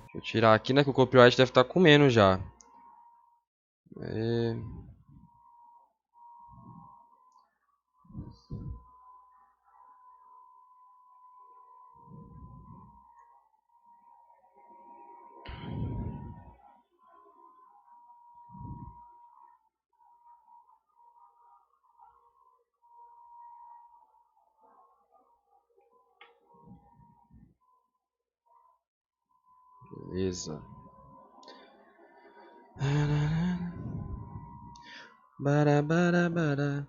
Deixa eu tirar aqui, né? Que o copyright deve estar comendo já. Beleza. Bara, bara, bara.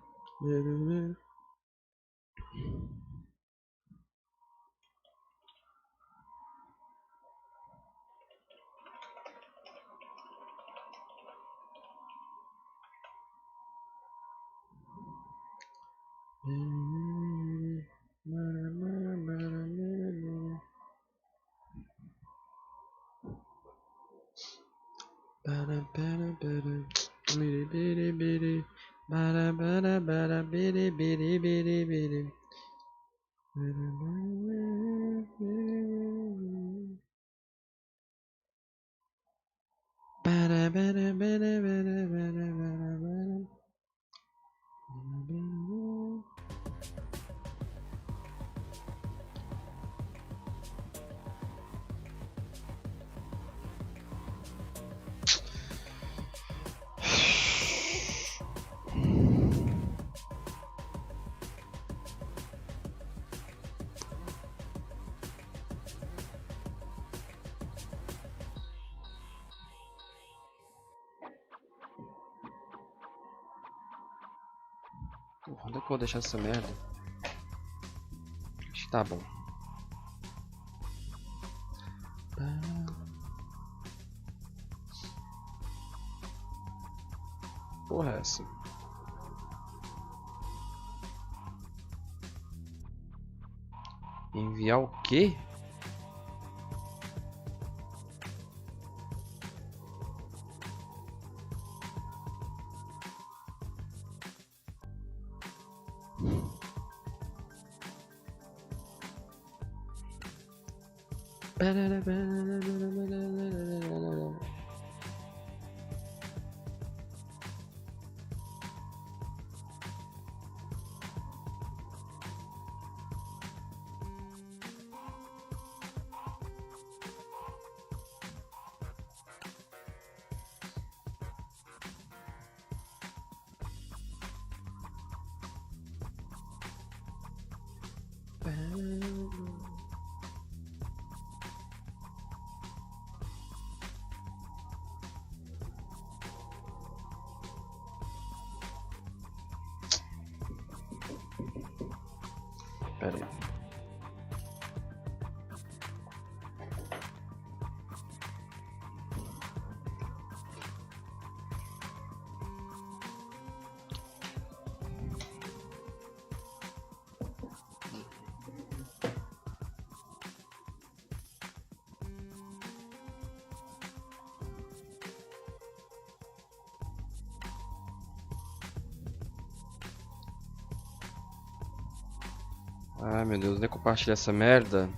Onde é que eu vou deixar essa merda? Acho que tá bom. Porra, é essa? Enviar o quê? Pera aí. Ai meu Deus, nem compartilhar essa merda.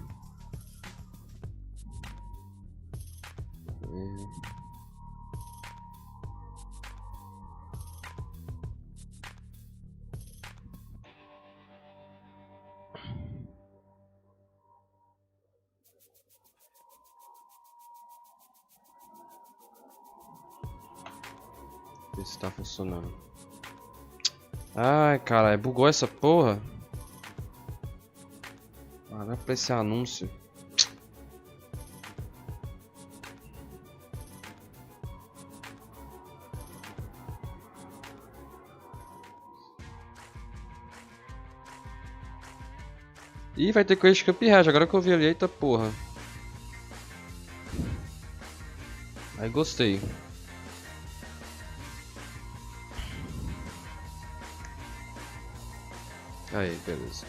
Ver se tá funcionando. Ai caralho, bugou essa porra. Ah, vai aparecer anúncio. Ih, vai ter coisa de copyright, agora que eu vi ali, eita porra. Aí gostei. Aí, beleza.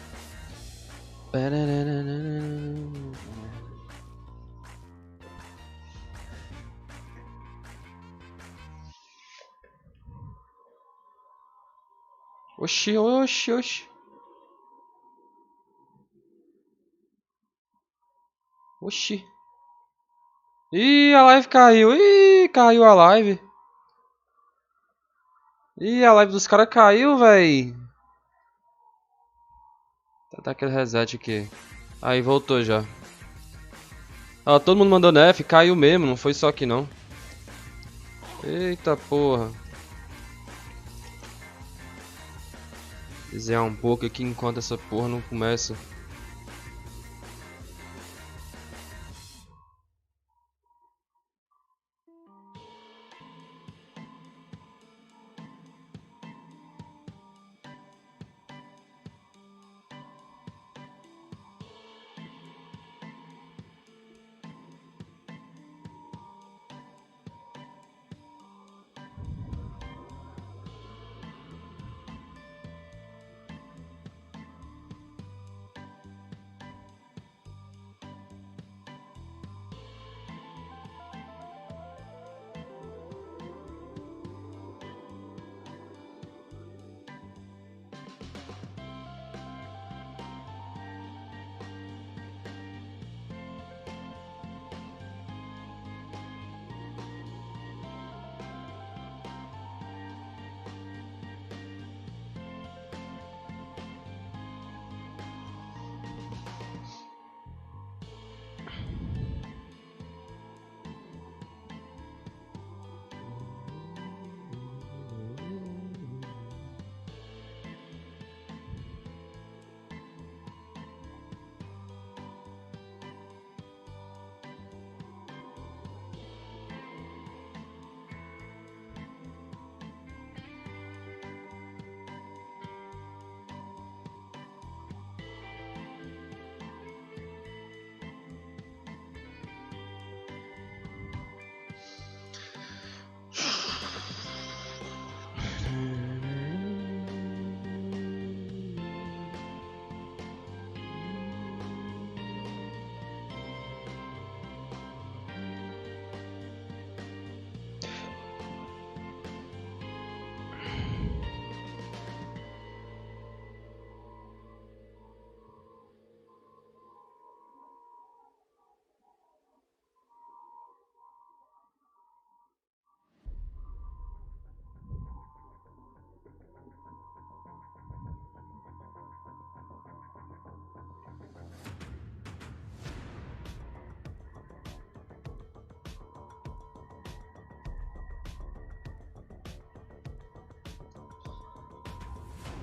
Oxi, oxi, oxi. Oxi. Ih, a live caiu. Ih, caiu a live. Ih, a live dos caras caiu, véi. Tá aquele reset aqui. Aí, voltou já. Ó, todo mundo mandou F, caiu mesmo, não foi só aqui não. Eita porra. Desenhar um pouco aqui enquanto essa porra não começa.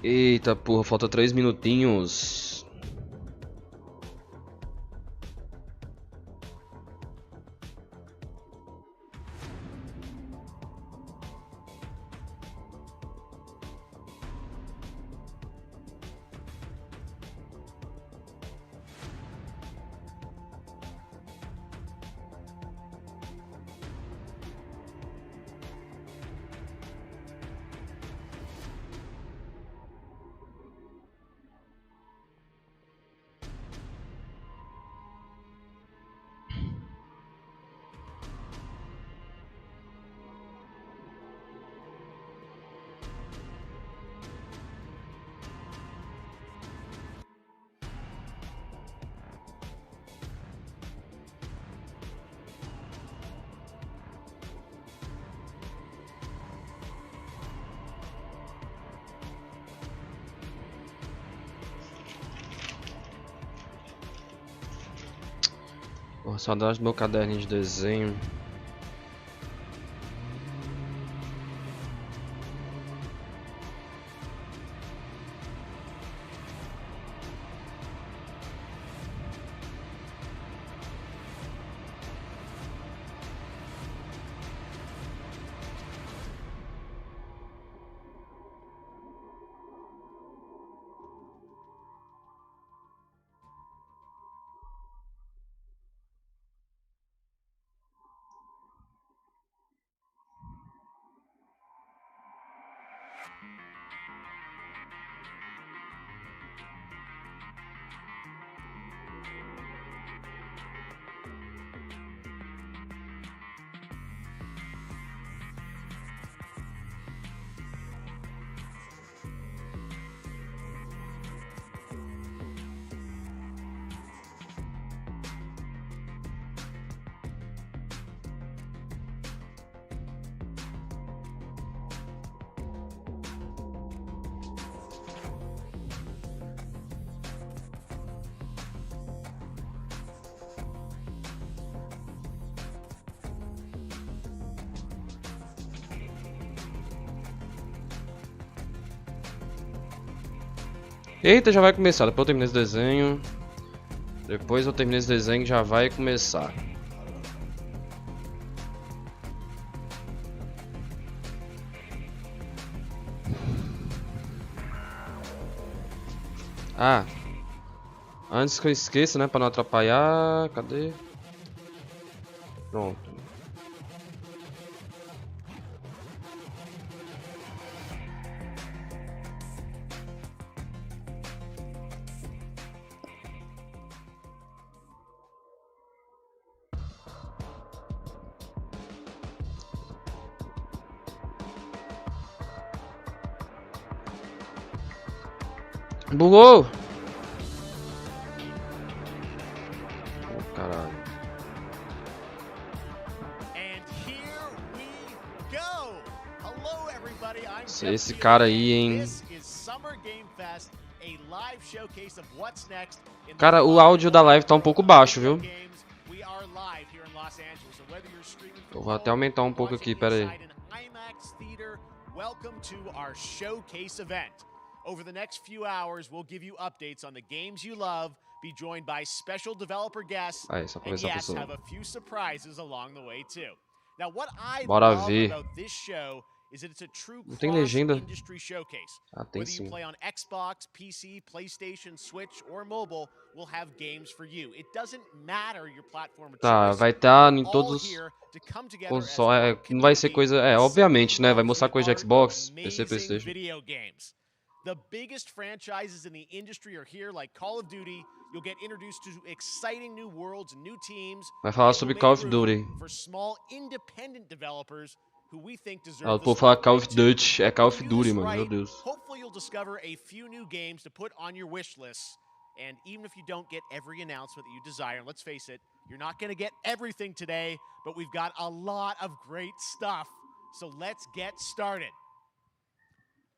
Eita porra, falta 3 minutinhos. Porra, saudade do meu caderninho de desenho. Eita, já vai começar. Depois eu termino esse desenho. Depois eu termino esse desenho, já vai começar. Ah, antes que eu esqueça, né, pra não atrapalhar, cadê? Pronto. Bugou! Oh, caralho. Esse cara aí, hein? Cara, o áudio da live tá um pouco baixo, viu? Eu vou até aumentar um pouco aqui, pera aí. Welcome to our showcase event. Over the next few hours, we'll give you updates on the games you love, be joined by special developer guests, and yes, have a few surprises along the way too. Now, what I love about this show is that it's a true cross-industry showcase. Whether you play on Xbox, PC, PlayStation, Switch, or mobile, we'll have games for you. It doesn't matter your platform of choice. Vai estar em todos os consoles. Não vai ser coisa. Obviamente, né? Vai mostrar coisa de Xbox, PC, PlayStation. The biggest franchises in the industry are here, like Call of Duty. You'll get introduced to exciting new worlds and new teams. Vai falar sobre Call of Duty. For small independent developers who we think deserve o povo fala Call of Duty, é Call of Duty, mano, meu Deus. Hopefully you'll discover a few new games to put on your wish list. And even if you don't get every announcement that you desire, let's face it, you're not going to get everything today, but we've got a lot of great stuff. So let's get started.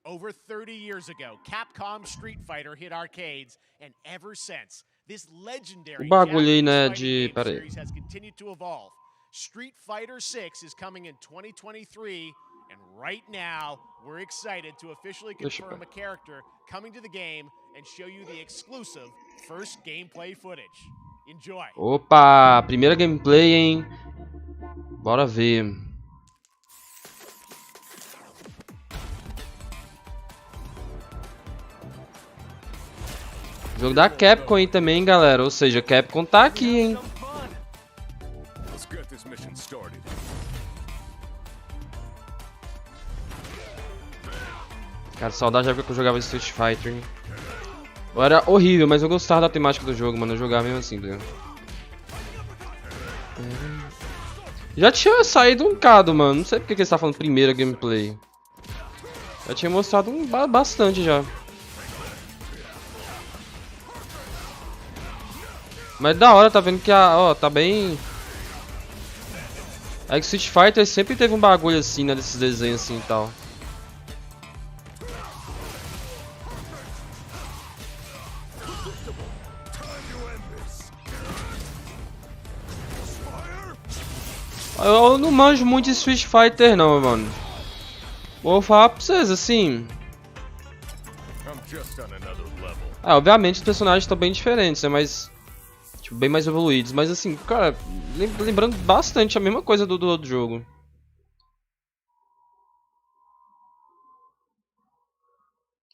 Over 30 years ago, Capcom's Street Fighter hit arcades, and ever since, this legendary Japanese fighting game series has continued to evolve. Street Fighter 6 is coming in 2023, and right now, we're excited to officially confirm a character coming to the game and show you the exclusive first gameplay footage. Enjoy! Opa, primeira gameplay, hein? Bora ver. Jogo da Capcom aí também, galera. Ou seja, Capcom tá aqui, hein? Cara, saudade da época que eu jogava Street Fighter, hein? Era horrível, mas eu gostava da temática do jogo, mano. Eu jogava mesmo assim, tá ligado? Já tinha saído um bocado, mano. Não sei porque que ele tá falando primeira gameplay. Já tinha mostrado bastante já. Mas da hora, tá vendo que tá bem... É que Street Fighter sempre teve um bagulho assim, né, desses desenhos assim e tal. Eu não manjo muito de Street Fighter não, mano. Vou falar pra vocês, assim... obviamente os personagens estão bem diferentes, né, mas... bem mais evoluídos, mas assim, cara, lembrando bastante a mesma coisa do outro jogo.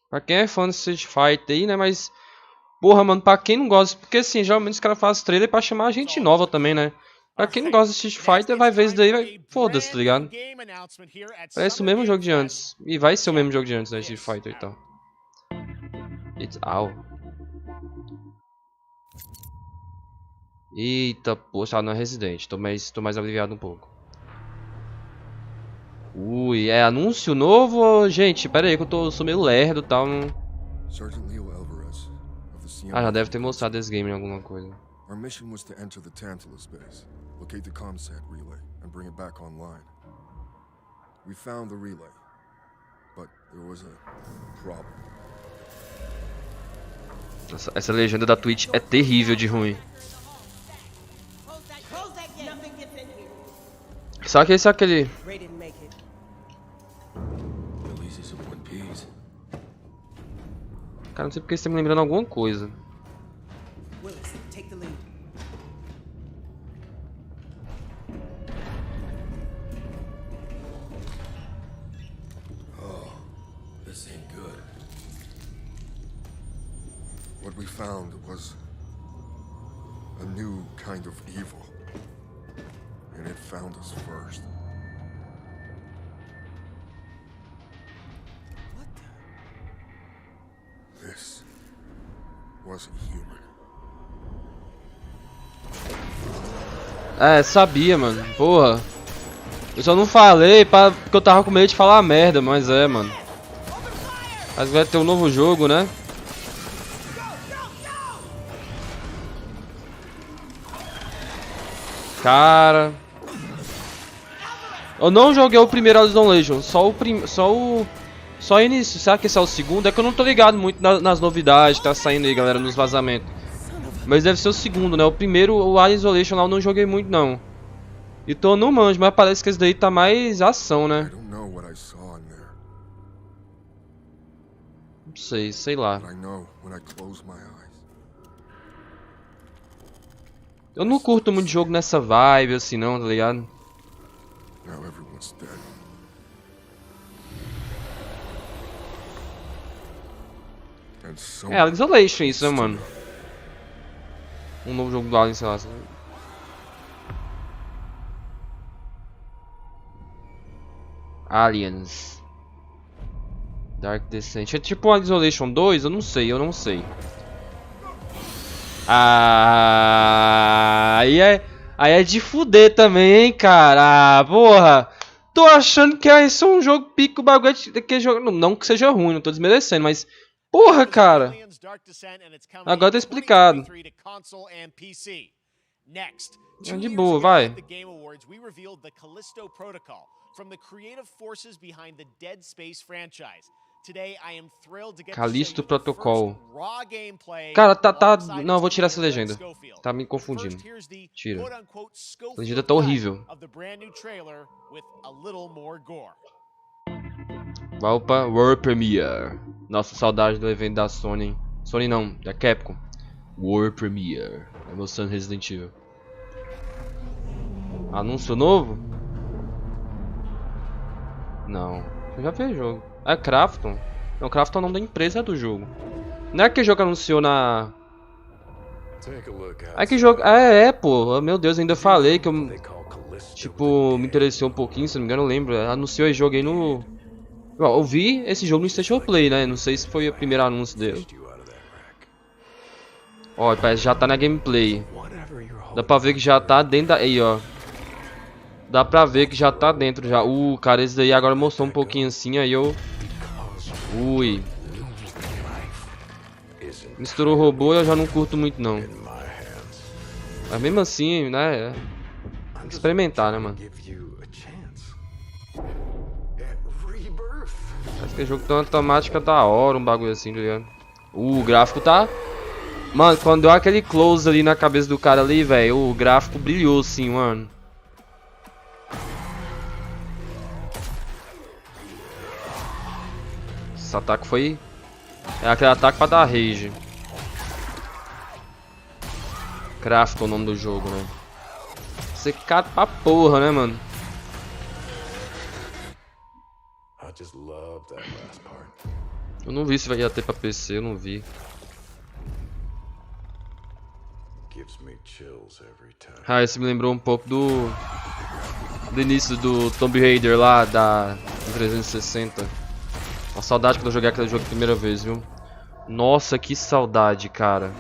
Pra quem é fã de Street Fighter aí, né, mas... Porra, mano, pra quem não gosta... Porque assim, geralmente os caras fazem trailer pra chamar a gente nova também, né? Pra quem não gosta de Street Fighter, vai ver isso daí e vai... Foda-se, tá ligado? Parece o mesmo jogo de antes. E vai ser o mesmo jogo de antes, né, Street Fighter e tal. It's out. Eita, poxa, não é Resident. Tô mais aliviado um pouco. Ui, é anúncio novo? Gente, pera aí que eu sou meio lerdo e tal. Ah, já deve ter mostrado esse game em alguma coisa. Our mission was to enter the Tantalus base, locate the comsat relay, and bring it back online. We found the relay, but there was a problem. Essa legenda da Twitch é terrível de ruim. Só que esse é aquele... Cara, não sei porque você tá me lembrando alguma coisa. This ain't good. What we found was a new kind of evil. And it found us first. What the? This wasn't human. É, sabia, mano. Porra. Eu só não falei porque eu tava com medo de falar merda, mas é, mano. Mas vai ter um novo jogo, né? Cara... Eu não joguei o primeiro Isolation, só o início. Será que esse é o segundo? É que eu não tô ligado muito nas novidades que tá saindo aí, galera, nos vazamentos. Mas deve ser o segundo, né? O primeiro, o Alien Isolation lá, eu não joguei muito, não. E tô no manjo, mas parece que esse daí tá mais ação, né? Não sei, sei lá. Eu não curto muito jogo nessa vibe, assim, não, tá ligado? É, Isolation isso, né, mano? Um novo jogo do Alien, sei lá. Aliens. Dark Descent. É tipo um Isolation 2? Eu não sei, eu não sei. Ah, aí é de fuder também, hein, cara. Ah, porra. Tô achando que isso é um jogo pico, o bagulho que jogo. Não que seja ruim, não tô desmerecendo, mas. Porra, cara. Agora tá explicado. É de boa, vai. Callisto Protocol. Cara, tá. Não, eu vou tirar essa legenda. Tá me confundindo. Tira. A legenda tá horrível. Valpa World Premiere. Nossa, saudade do evento da Sony, hein? Sony não, da Capcom. World Premiere. Emoção Resident Evil. Anúncio novo? Não. Eu já vi o jogo. É Crafton? Não, Crafton é o nome da empresa do jogo. Não é que jogo anunciou na... É que jogo... Pô. Meu Deus, ainda falei que eu... Tipo, me interessei um pouquinho, se não me engano, eu lembro. Anunciou e joguei no... Eu vi esse jogo no Station Play, né? Não sei se foi o primeiro anúncio dele. Ó, parece que já tá na gameplay. Dá pra ver que já tá dentro da... Aí, ó. Dá pra ver que já tá dentro já. Cara, esse daí agora mostrou um pouquinho assim, aí eu... Ui. Misturou robô e eu já não curto muito, não. Mas mesmo assim, né? Tem que experimentar, né, mano? Acho que o jogo tem uma temática da hora, um bagulho assim, tá ligado? O gráfico tá... Mano, quando deu aquele close ali na cabeça do cara ali, velho, o gráfico brilhou assim, mano. Esse ataque foi... É aquele ataque pra dar rage. Craft é o nome do jogo, né? Secado pra porra, né, mano? Eu não vi se ia ter pra PC, eu não vi. Ah, esse me lembrou um pouco do início do Tomb Raider lá, da 360. Uma saudade quando eu joguei aquele jogo a primeira vez, viu? Nossa, que saudade, cara.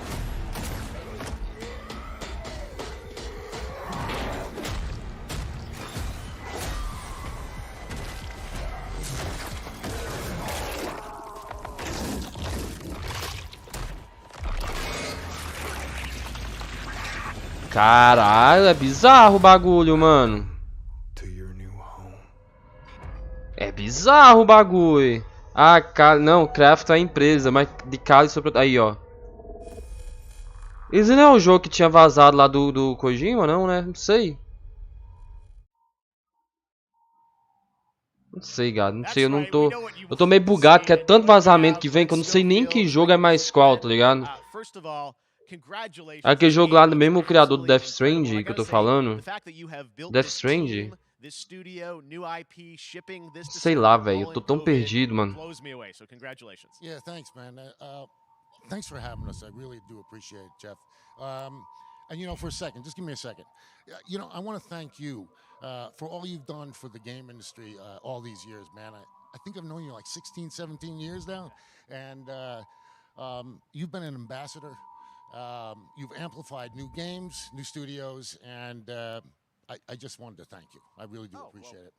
Caralho, é bizarro o bagulho, mano. É bizarro o bagulho. Ah, não, Craft é a empresa, mas de Cali sobre... Aí, ó. Esse não é o jogo que tinha vazado lá do Kojima, não, né? Não sei. Não sei, cara. Não sei, eu não tô... Eu tô meio bugado, que é tanto vazamento que vem que eu não sei nem que jogo é mais qual, tá ligado? Aquele jogo lá do mesmo criador do Death Stranding que eu tô falando. Death Stranding? Sei lá, velho. Eu tô tão perdido, mano. Yeah, thanks, man. Thanks for having us. I really do appreciate it, Jeff. And for a second, just give me a second. I want to thank you for all you've done for the game industry all these years, man. I think I've known you like 16, 17 years now, and you've been an ambassador. You've amplified new games, new studios, and I just wanted to thank you. I really do appreciate it.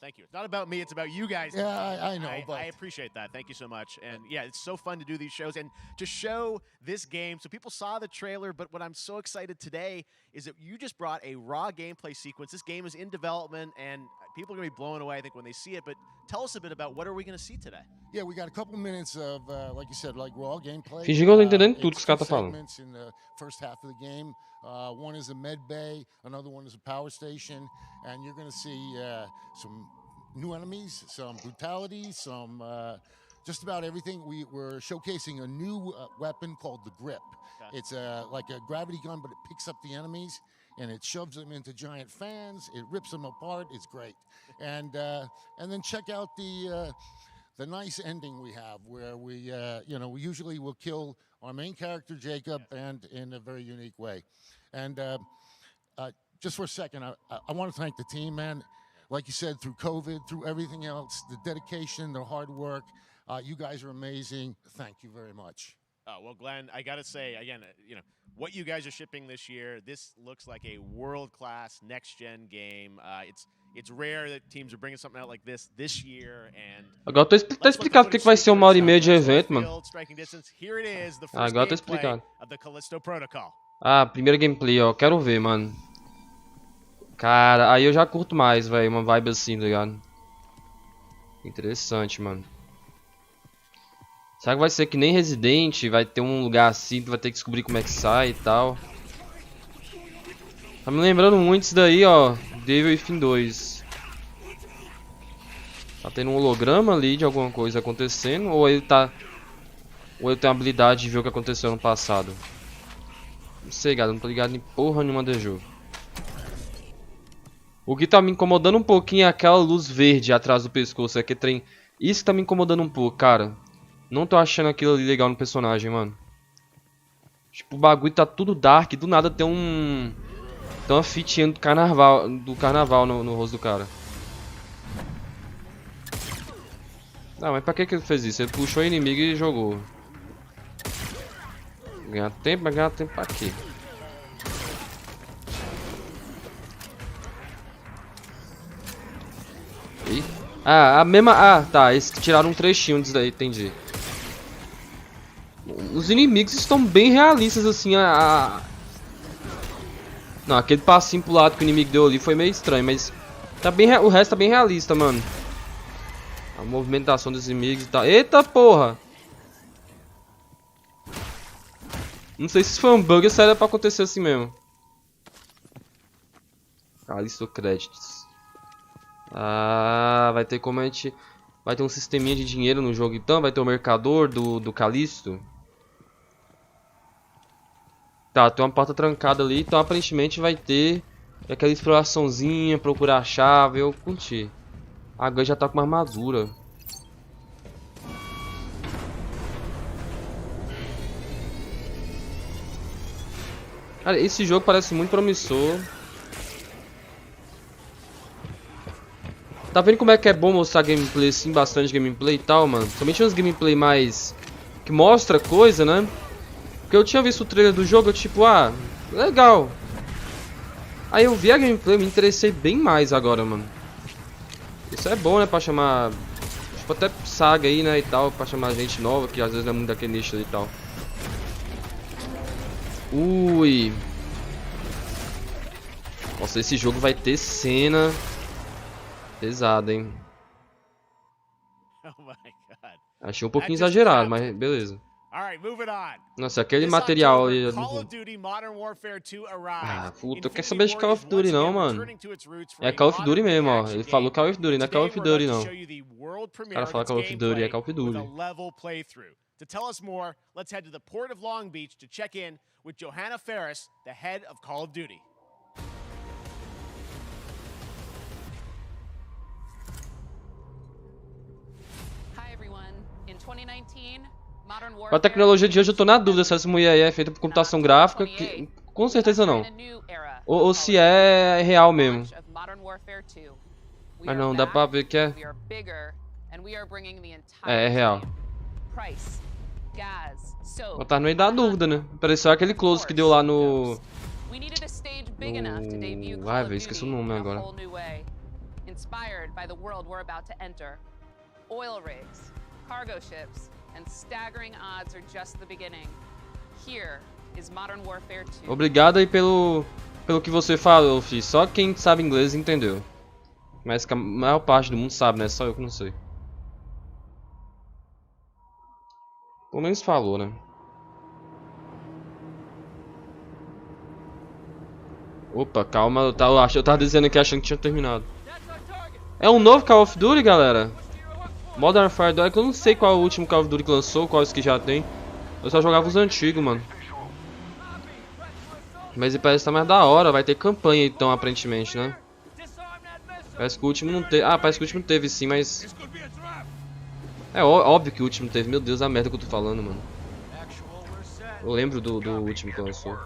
Thank you. It's not about me, it's about you guys. Yeah, I know, but I appreciate that. Thank you so much. And yeah, it's so fun to do these shows and to show this game. So people saw the trailer, but what I'm so excited today is that you just brought a raw gameplay sequence. This game is in development and people are going to be blown away, I think, when they see it. But tell us a bit about what are we going to see today? Yeah, we got a couple minutes of, like you said, like raw gameplay. Fingi que eu tô entendendo tudo que os caras tá falando. Segments in the first half of the game. One is a med bay, another one is a power station, and you're going to see some new enemies, some brutality, some just about everything. We're showcasing a new weapon called the Grip. Okay. It's like a gravity gun, but it picks up the enemies and it shoves them into giant fans. It rips them apart. It's great. And then check out the nice ending we have, where we usually will kill our main character Jacob, and in a very unique way. And just for a second, I want to thank the team, man. Like you said, through COVID, through everything else, the dedication, the hard work, you guys are amazing. Thank you very much. Oh, well, Glenn, I got to say, again, what you guys are shipping this year, this looks like a world-class next-gen game. It's rare that teams are bringing something out like this year. And agora tá explicado porque que vai ser 1h30 de evento, mano. Agora tá explicado. Ah, primeira gameplay, ó. Quero ver, mano. Cara, aí eu já curto mais, velho. Uma vibe assim, tá ligado? Interessante, mano. Será que vai ser que nem Resident? Vai ter um lugar assim, tu vai ter que descobrir como é que sai e tal. Tá me lembrando muito isso daí, ó. Devil Within 2. Tá tendo um holograma ali de alguma coisa acontecendo. Ou ele tá... Ou ele tem a habilidade de ver o que aconteceu no passado. Não sei, galera. Não tô ligado em porra nenhuma do jogo. O que tá me incomodando um pouquinho é aquela luz verde atrás do pescoço. Aquele trem. Isso que tá me incomodando um pouco, cara. Não tô achando aquilo ali legal no personagem, mano. Tipo, o bagulho tá tudo dark. Do nada tem um... Tem uma fitinha do carnaval no rosto do cara. Não, mas pra que ele fez isso? Ele puxou o inimigo e jogou. Ganhar tempo, mas ganhar tempo pra quê? Ah, a mesma... Ah, tá. Eles tiraram um trechinho disso daí, entendi. Os inimigos estão bem realistas, assim, Não, aquele passinho pro lado que o inimigo deu ali foi meio estranho, mas... Tá bem... O resto tá bem realista, mano. A movimentação dos inimigos e tal. Eita, porra! Não sei se isso foi um bug ou se era pra acontecer assim mesmo. Ah, listou créditos. Ah, vai ter como a gente... Vai ter um sisteminha de dinheiro no jogo então. Vai ter o mercador do Calisto. Tá, tem uma porta trancada ali. Então aparentemente vai ter aquela exploraçãozinha, procurar a chave. Eu curti. Agora já tá com uma armadura. Cara, esse jogo parece muito promissor. Tá vendo como é que é bom mostrar gameplay assim, bastante gameplay e tal, mano? Somente uns gameplay mais... que mostra coisa, né? Porque eu tinha visto o trailer do jogo, eu tipo, ah, legal. Aí eu vi a gameplay, me interessei bem mais agora, mano. Isso é bom, né, pra chamar... Tipo, até saga aí, né, e tal, pra chamar gente nova, que às vezes não é muito daquele nicho ali e tal. Ui. Nossa, esse jogo vai ter cena... pesada, hein? Oh my God. Achei um pouquinho exagerado, mas beleza. All right, moving on. Nossa, aquele This material October, ali. Call of Duty Modern Warfare 2 Ah, arrives. puta, eu quero Infinity saber de Call Ward of is Duty once não, again mano. returning to its roots for É a Call of Duty modern mesmo, ó. reaction Ele falou game. Call of Duty, não é Call Today, of we're about Duty to não. show you the world Os premiere caras of falam its Call of Duty, é gameplay Call of with Duty. a level playthrough. To tell us more, let's head to the port of Long Beach to check in with Johanna Ferris, the head of Call of Duty. Hi everyone. In 2019, Modern Com a Warfare tecnologia de hoje eu tô na dúvida se essa mulher aí é feita por computação gráfica, que com certeza não. Ou se é real mesmo. Mas não, dá pra ver que é. É real. Mas tá no meio da dúvida, né? Pareceu aquele close que deu lá no... Ai, velho, esqueci o nome agora. Inspired by the world we're about to enter. Oil rigs, cargo ships, and staggering odds are just the beginning. Here is Modern Warfare 2. Obrigado aí pelo que você falou, fi. Só quem sabe inglês entendeu. Mas a maior parte do mundo sabe, né? Só eu que não sei. Pelo menos falou, né? Opa, calma, eu tava dizendo aqui achando que tinha terminado. É um novo Call of Duty, galera? Modern Warfare 2, é que eu não sei qual é o último Call of Duty que lançou, quais que já tem. Eu só jogava os antigos, mano. Mas ele parece estar mais da hora, vai ter campanha então, aparentemente, né? Parece que o último não teve. Ah, parece que o último teve sim, mas... É óbvio que o último teve, meu Deus, a merda que eu tô falando, mano. Eu lembro do último que lançou.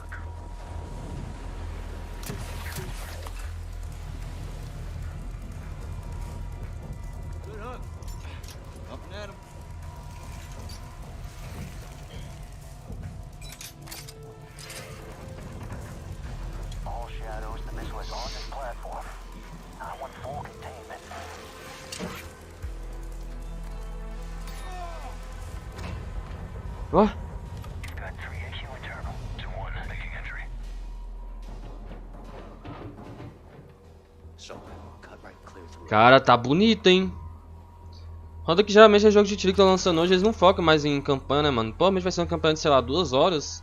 Ó. Cara, tá bonito, hein? Roda que geralmente é jogo de tiro que tá lançando hoje, eles não focam mais em campanha, né, mano? Provavelmente vai ser uma campanha de, sei lá, 2 horas.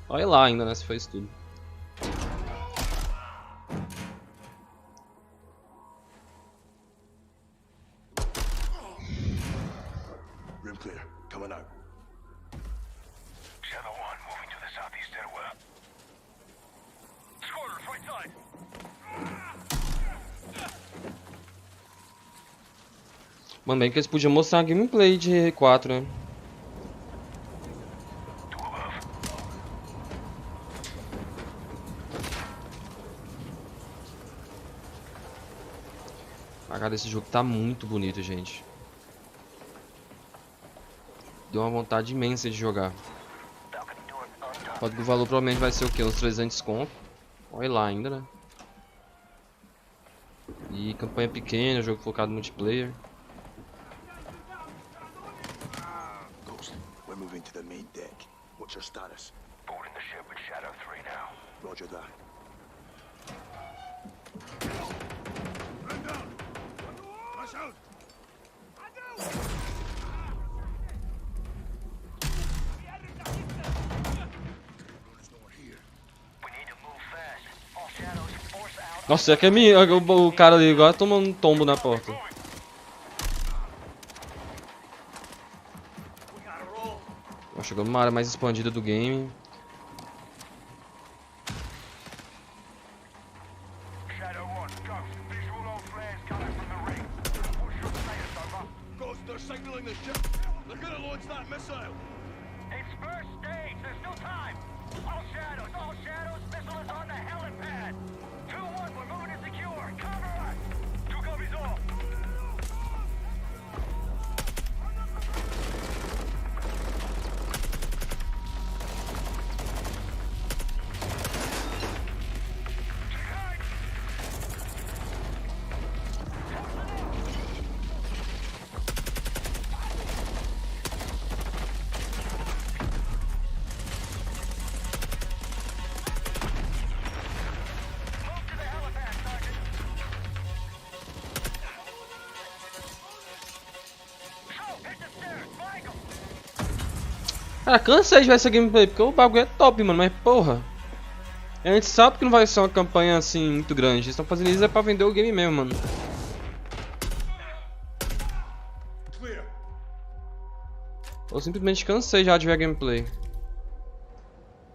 Olha lá ainda, né, se fez tudo. Room clear. Coming out. Shadow 1 moving to the southeast stairwell. Squatters, right side. Mano, bem que eles podiam mostrar a gameplay de R4, né? Ah, cara, esse jogo tá muito bonito, gente. Deu uma vontade imensa de jogar. O código do valor provavelmente vai ser o quê? Uns 300 conto. Olha lá ainda, né? E campanha pequena, jogo focado no multiplayer. Ghost, we're moving to the main deck. What's your status? Boarding the ship with Shadow 3 now. Roger that. Run down! Rush out! Nossa, é que é o cara ali agora tomando um tombo na porta. Chegando numa área mais expandida do game. Cara, cansei de ver essa gameplay, porque o bagulho é top, mano, mas porra. A gente sabe que não vai ser uma campanha assim muito grande. Eles estão fazendo isso é pra vender o game mesmo, mano. Eu simplesmente cansei já de ver a gameplay.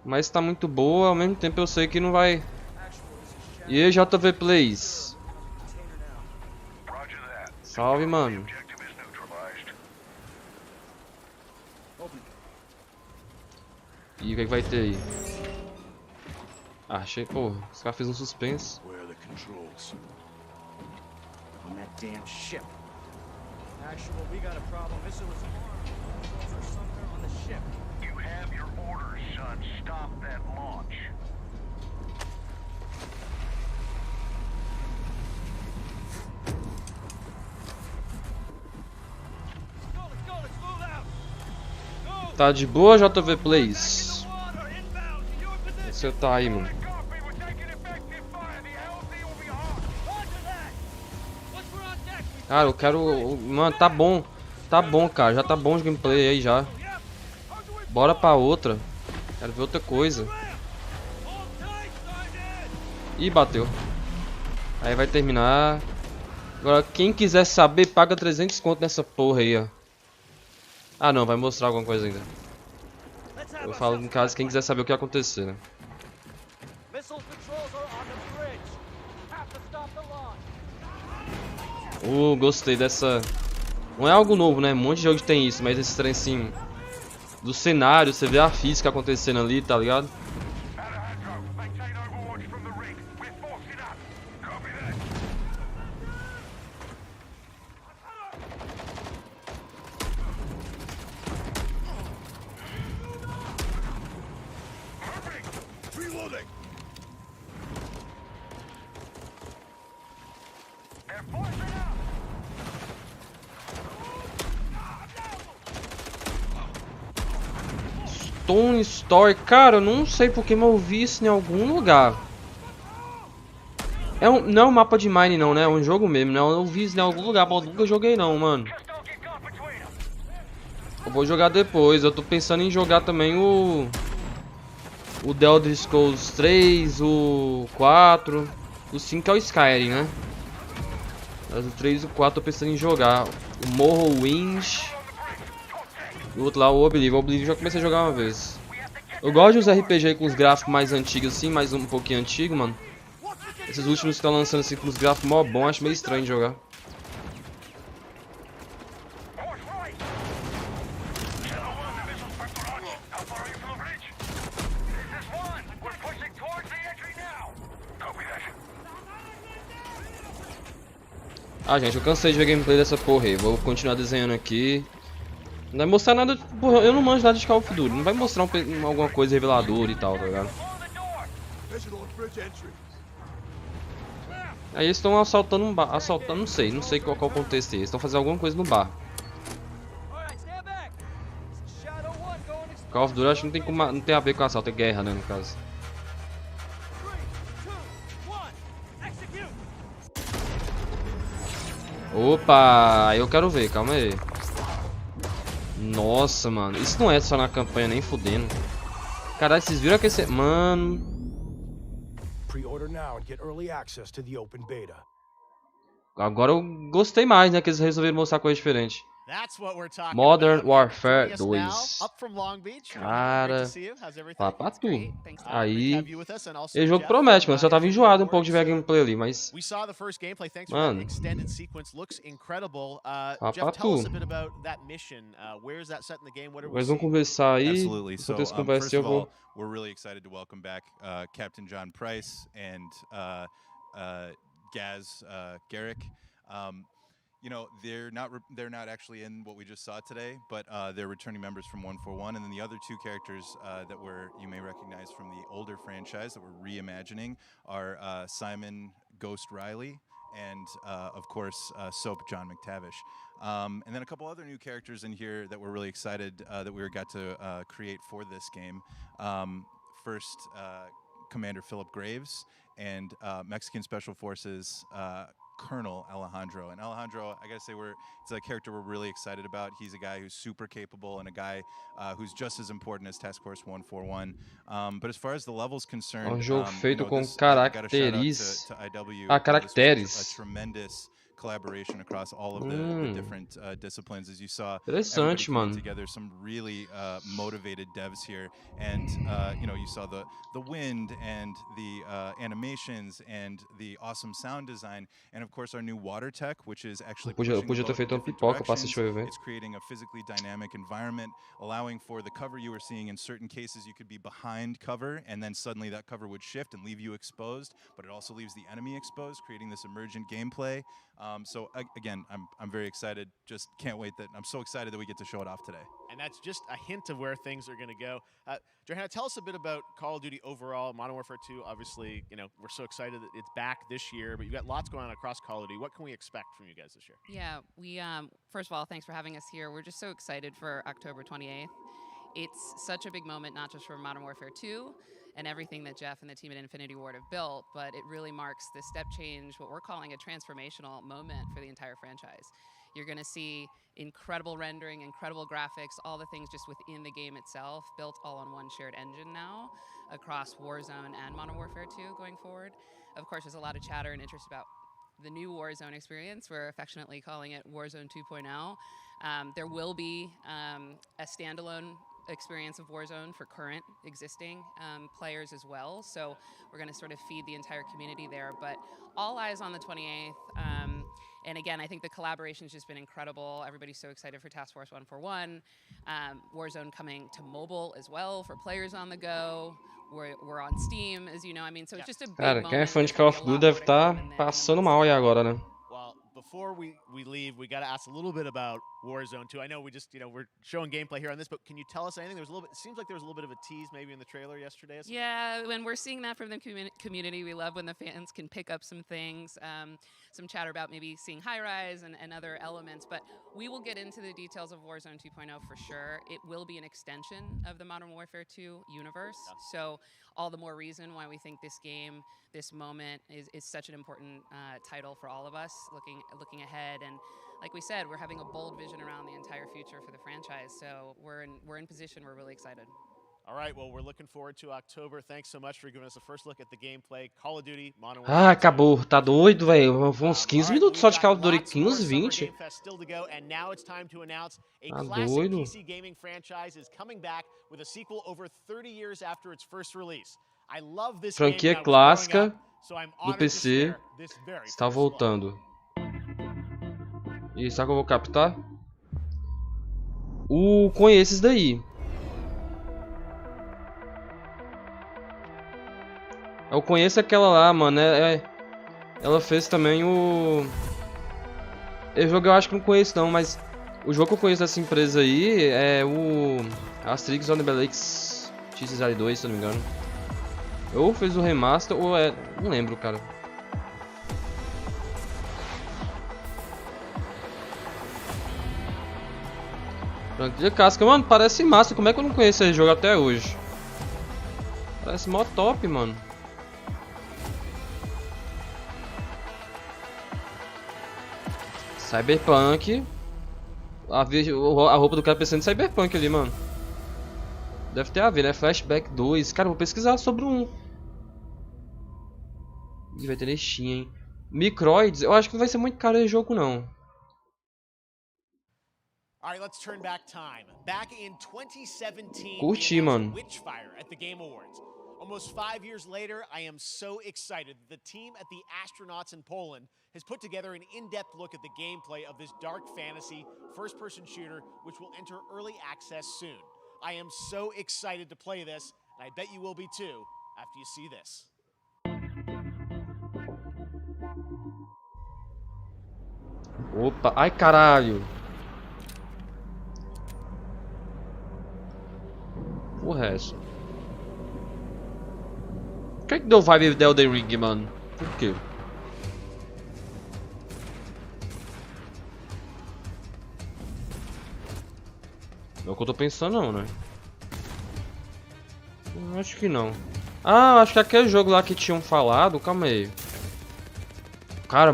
Mas tá muito boa, ao mesmo tempo eu sei que não vai. E aí, JV Plays. Salve, mano. E o que vai ter aí? Ah, achei, porra. Esse cara fez um suspense. Where are the controls? On that damn ship. Actual, we got a problem. Missile was armed. Controls are somewhere on the ship. You have your orders, son. Stop that launch. Let's go, let's move out. Go. Tá de boa, JV Plays? Water inbound to your position. Você tá aí, mano. Copy, we're taking effective fire. The LZ will be hot. Roger that. Once we're on deck, we Cara, eu quero. Mano, tá bom. Tá bom, cara. Já tá bom de gameplay aí já. Bora pra outra. Quero ver outra coisa. hold tight, Sergeant. Ih, bateu. Aí vai terminar. Agora, quem quiser saber, paga 300 conto nessa porra aí, ó. Ah, não. Vai mostrar alguma coisa ainda. Let's have Eu ourselves falo em a caso quem quiser saber o que vai acontecer, né? missile controls are on the bridge. Have to stop the launch. Gostei dessa. Não é algo novo, né? Um monte de jogo tem isso, mas esse trem assim. Do cenário, você vê a física acontecendo ali, tá ligado? Alejandro, maintain overwatch from the rig. We're forcing up. Copy that. Moving. Reloading. They're forcing up. Stone Story, cara, eu não sei porque, mas eu vi isso em algum lugar. Não é um mapa de Mine não, né? É um jogo mesmo, né? Eu vi isso em algum lugar, mas eu nunca joguei não, mano. Just don't get caught between them. Eu vou jogar depois, eu tô pensando em jogar também o The Elder Scrolls 3, o 4, o 5 é o Skyrim, né? Mas o 3 e o 4 eu tô pensando em jogar. O Morrowind e o outro lá, o Oblivion. O Oblivion eu já comecei a jogar uma vez. Eu gosto de uns RPG com os gráficos mais antigos assim, mais um pouquinho antigo, mano. Esses últimos que estão lançando assim com os gráficos mó bom, acho meio estranho de jogar. Force right. Shadow 1, the missiles prep for launch. How far are you from the bridge? This is 1. We're pushing towards the entry now. Copy that. Ah, gente, eu cansei de ver gameplay dessa porra aí. Vou continuar desenhando aqui. Não vai mostrar nada. Porra, eu não manjo nada de Call of Duty. Não vai mostrar alguma coisa reveladora e tal, tá ligado? Follow the door. Visual on bridge entry. Aí eles estão assaltando um bar. Assaltando, não sei qual o contexto aí. Eles estão fazendo alguma coisa no bar. All right, stand back. Shadow 1 going explode. Call of Duty acho que não tem a ver com assalto, é guerra, né, no caso. 3, 2, 1, execute. Opa, eu quero ver, calma aí. Nossa, mano, isso não é só na campanha, nem fudendo. Caralho, vocês viram que esse... Mano... Pre-order now and get early access to the open beta. Agora eu gostei mais, né, que eles resolveram mostrar coisa diferente. That's what we're talking Modern about. Warfare Joining us 2. now, up from Long Beach. Cara, Great to see you. How's everything? Vá pra tu. Great, thanks. Great to Aí... have you with us, and also Esse jogo Jeff promete, from, mano. Eu já tava Infinity enjoado um pouco de ver a Wars. gameplay ali, mas... We saw the first gameplay. Thanks for Mano. that extended sequence. Looks incredible. Vá Jeff, pra tell us tu. a bit about that mission. Where is that set in the game? What are we Mas vamos seeing? conversar aí. Absolutely. So, Enquanto eles conversam, first eu of vou... all, we're really excited to welcome back Captain John Price and Gaz Garrick. You know, they're not actually in what we just saw today, but they're returning members from 141, and then the other two characters that you may recognize from the older franchise that we're reimagining are Simon Ghost Riley and of course Soap John McTavish. And then a couple other new characters in here that we're really excited that we got to create for this game. First, Commander Philip Graves and Mexican Special Forces Colonel Alejandro. And Alejandro, I gotta say, it's a character we're really excited about. He's a guy who's super capable and a guy who's just as important as Task Force 141. But as far as the level's concerned, Um jogo feito com I gotta shout out caracteres. to IW. Ah, This was a caracteres. tremendous collaboration across all of the different disciplines. As you saw, everybody Interessante, putting mano. together some really motivated devs here, and you saw the wind and the animations and the awesome sound design, and of course our new water tech, which is actually Eu pushing podia the ter boat in feito uma different pipoca pra directions. assistir o evento. It's creating a physically dynamic environment, allowing for the cover you were seeing. In certain cases, you could be behind cover, and then suddenly that cover would shift and leave you exposed, but it also leaves the enemy exposed, creating this emergent gameplay. So again, I'm very excited. Just can't wait I'm so excited that we get to show it off today. And that's just a hint of where things are going to go. Johanna, tell us a bit about Call of Duty overall. Modern Warfare 2, obviously, we're so excited that it's back this year, but you've got lots going on across Call of Duty. What can we expect from you guys this year? Yeah, we first of all, thanks for having us here. We're just so excited for October 28th. It's such a big moment, not just for Modern Warfare 2 and everything that Jeff and the team at Infinity Ward have built, but it really marks this step change, what we're calling a transformational moment for the entire franchise. You're going to see incredible rendering, incredible graphics, all the things just within the game itself, built all on one shared engine now across Warzone and Modern Warfare 2 going forward. Of course, there's a lot of chatter and interest about the new Warzone experience. We're affectionately calling it Warzone 2.0. There will be a standalone experience of Warzone for current existing players as well. So we're going to sort of feed the entire community there. But all eyes on the 28th. And again, I think the collaboration has just been incredible. Everybody's so excited for Task Force 141. Warzone coming to mobile as well for players on the go. We're on Steam, as you know. I mean, so it's just a big Cara, moment. quem é fã de Call of Duty deve estar passando mal aí agora, né? Well, before we leave, we got to ask a little bit about Warzone 2. I know we just, we're showing gameplay here on this, but can you tell us anything? It seems like there was a little bit of a tease maybe in the trailer yesterday. Yeah, when we're seeing that from the community, we love when the fans can pick up some things, some chatter about maybe seeing high rise and other elements, but we will get into the details of Warzone 2.0 for sure. It will be an extension of the Modern Warfare 2 universe, so all the more reason why we think this game, this moment is such an important title for all of us looking ahead. And like we said, we're having a bold vision around the entire future for the franchise, so we're in position. We're really excited. All right, well, we're looking forward to October. Thanks so much for giving us a first look at the gameplay. Call of Duty, Modern Warfare 2. Ah, acabou. Tá doido, velho. Uns 15 minutos só de Call of Duty. 15, 20. Tá doido. PC gaming franchise is coming back with a sequel over 30 years after its first release. I love this Franquia game clássica so I'm do honored to PC share this very está first look. voltando. E sabe o que eu vou captar? Conheço esse daí. Eu conheço aquela lá, mano. Ela fez também o... Esse jogo eu acho que não conheço não, mas... O jogo que eu conheço dessa empresa aí é o... Asterix on the Obelix XL2, se eu não me engano. Ou fez o remaster, ou é... Não lembro, cara. Franquia casca, mano, parece massa. Como é que eu não conheço esse jogo até hoje? Parece mó top, mano. Cyberpunk. A roupa do cara pensando em Cyberpunk ali, mano. Deve ter a ver, né? Flashback 2. Cara, eu vou pesquisar sobre um. Ih, vai ter listinha, hein? Microids. Eu acho que não vai ser muito caro esse jogo, não. All right, let's turn back time. Back in 2017, Curti, mano. Witchfire at the Game Awards. Almost 5 years later, I am so excited that the team at the Astronauts in Poland has put together an in-depth look at the gameplay of this dark fantasy first-person shooter, which will enter early access soon. I am so excited to play this, and I bet you will be too after you see this. Opa, ai caralho. Porra é essa? Por que deu vibe de Elden Ring, mano? Por quê? Não é o que eu tô pensando não, né? Acho que não. Ah, acho que é aquele jogo lá que tinham falado. Calma aí. Cara,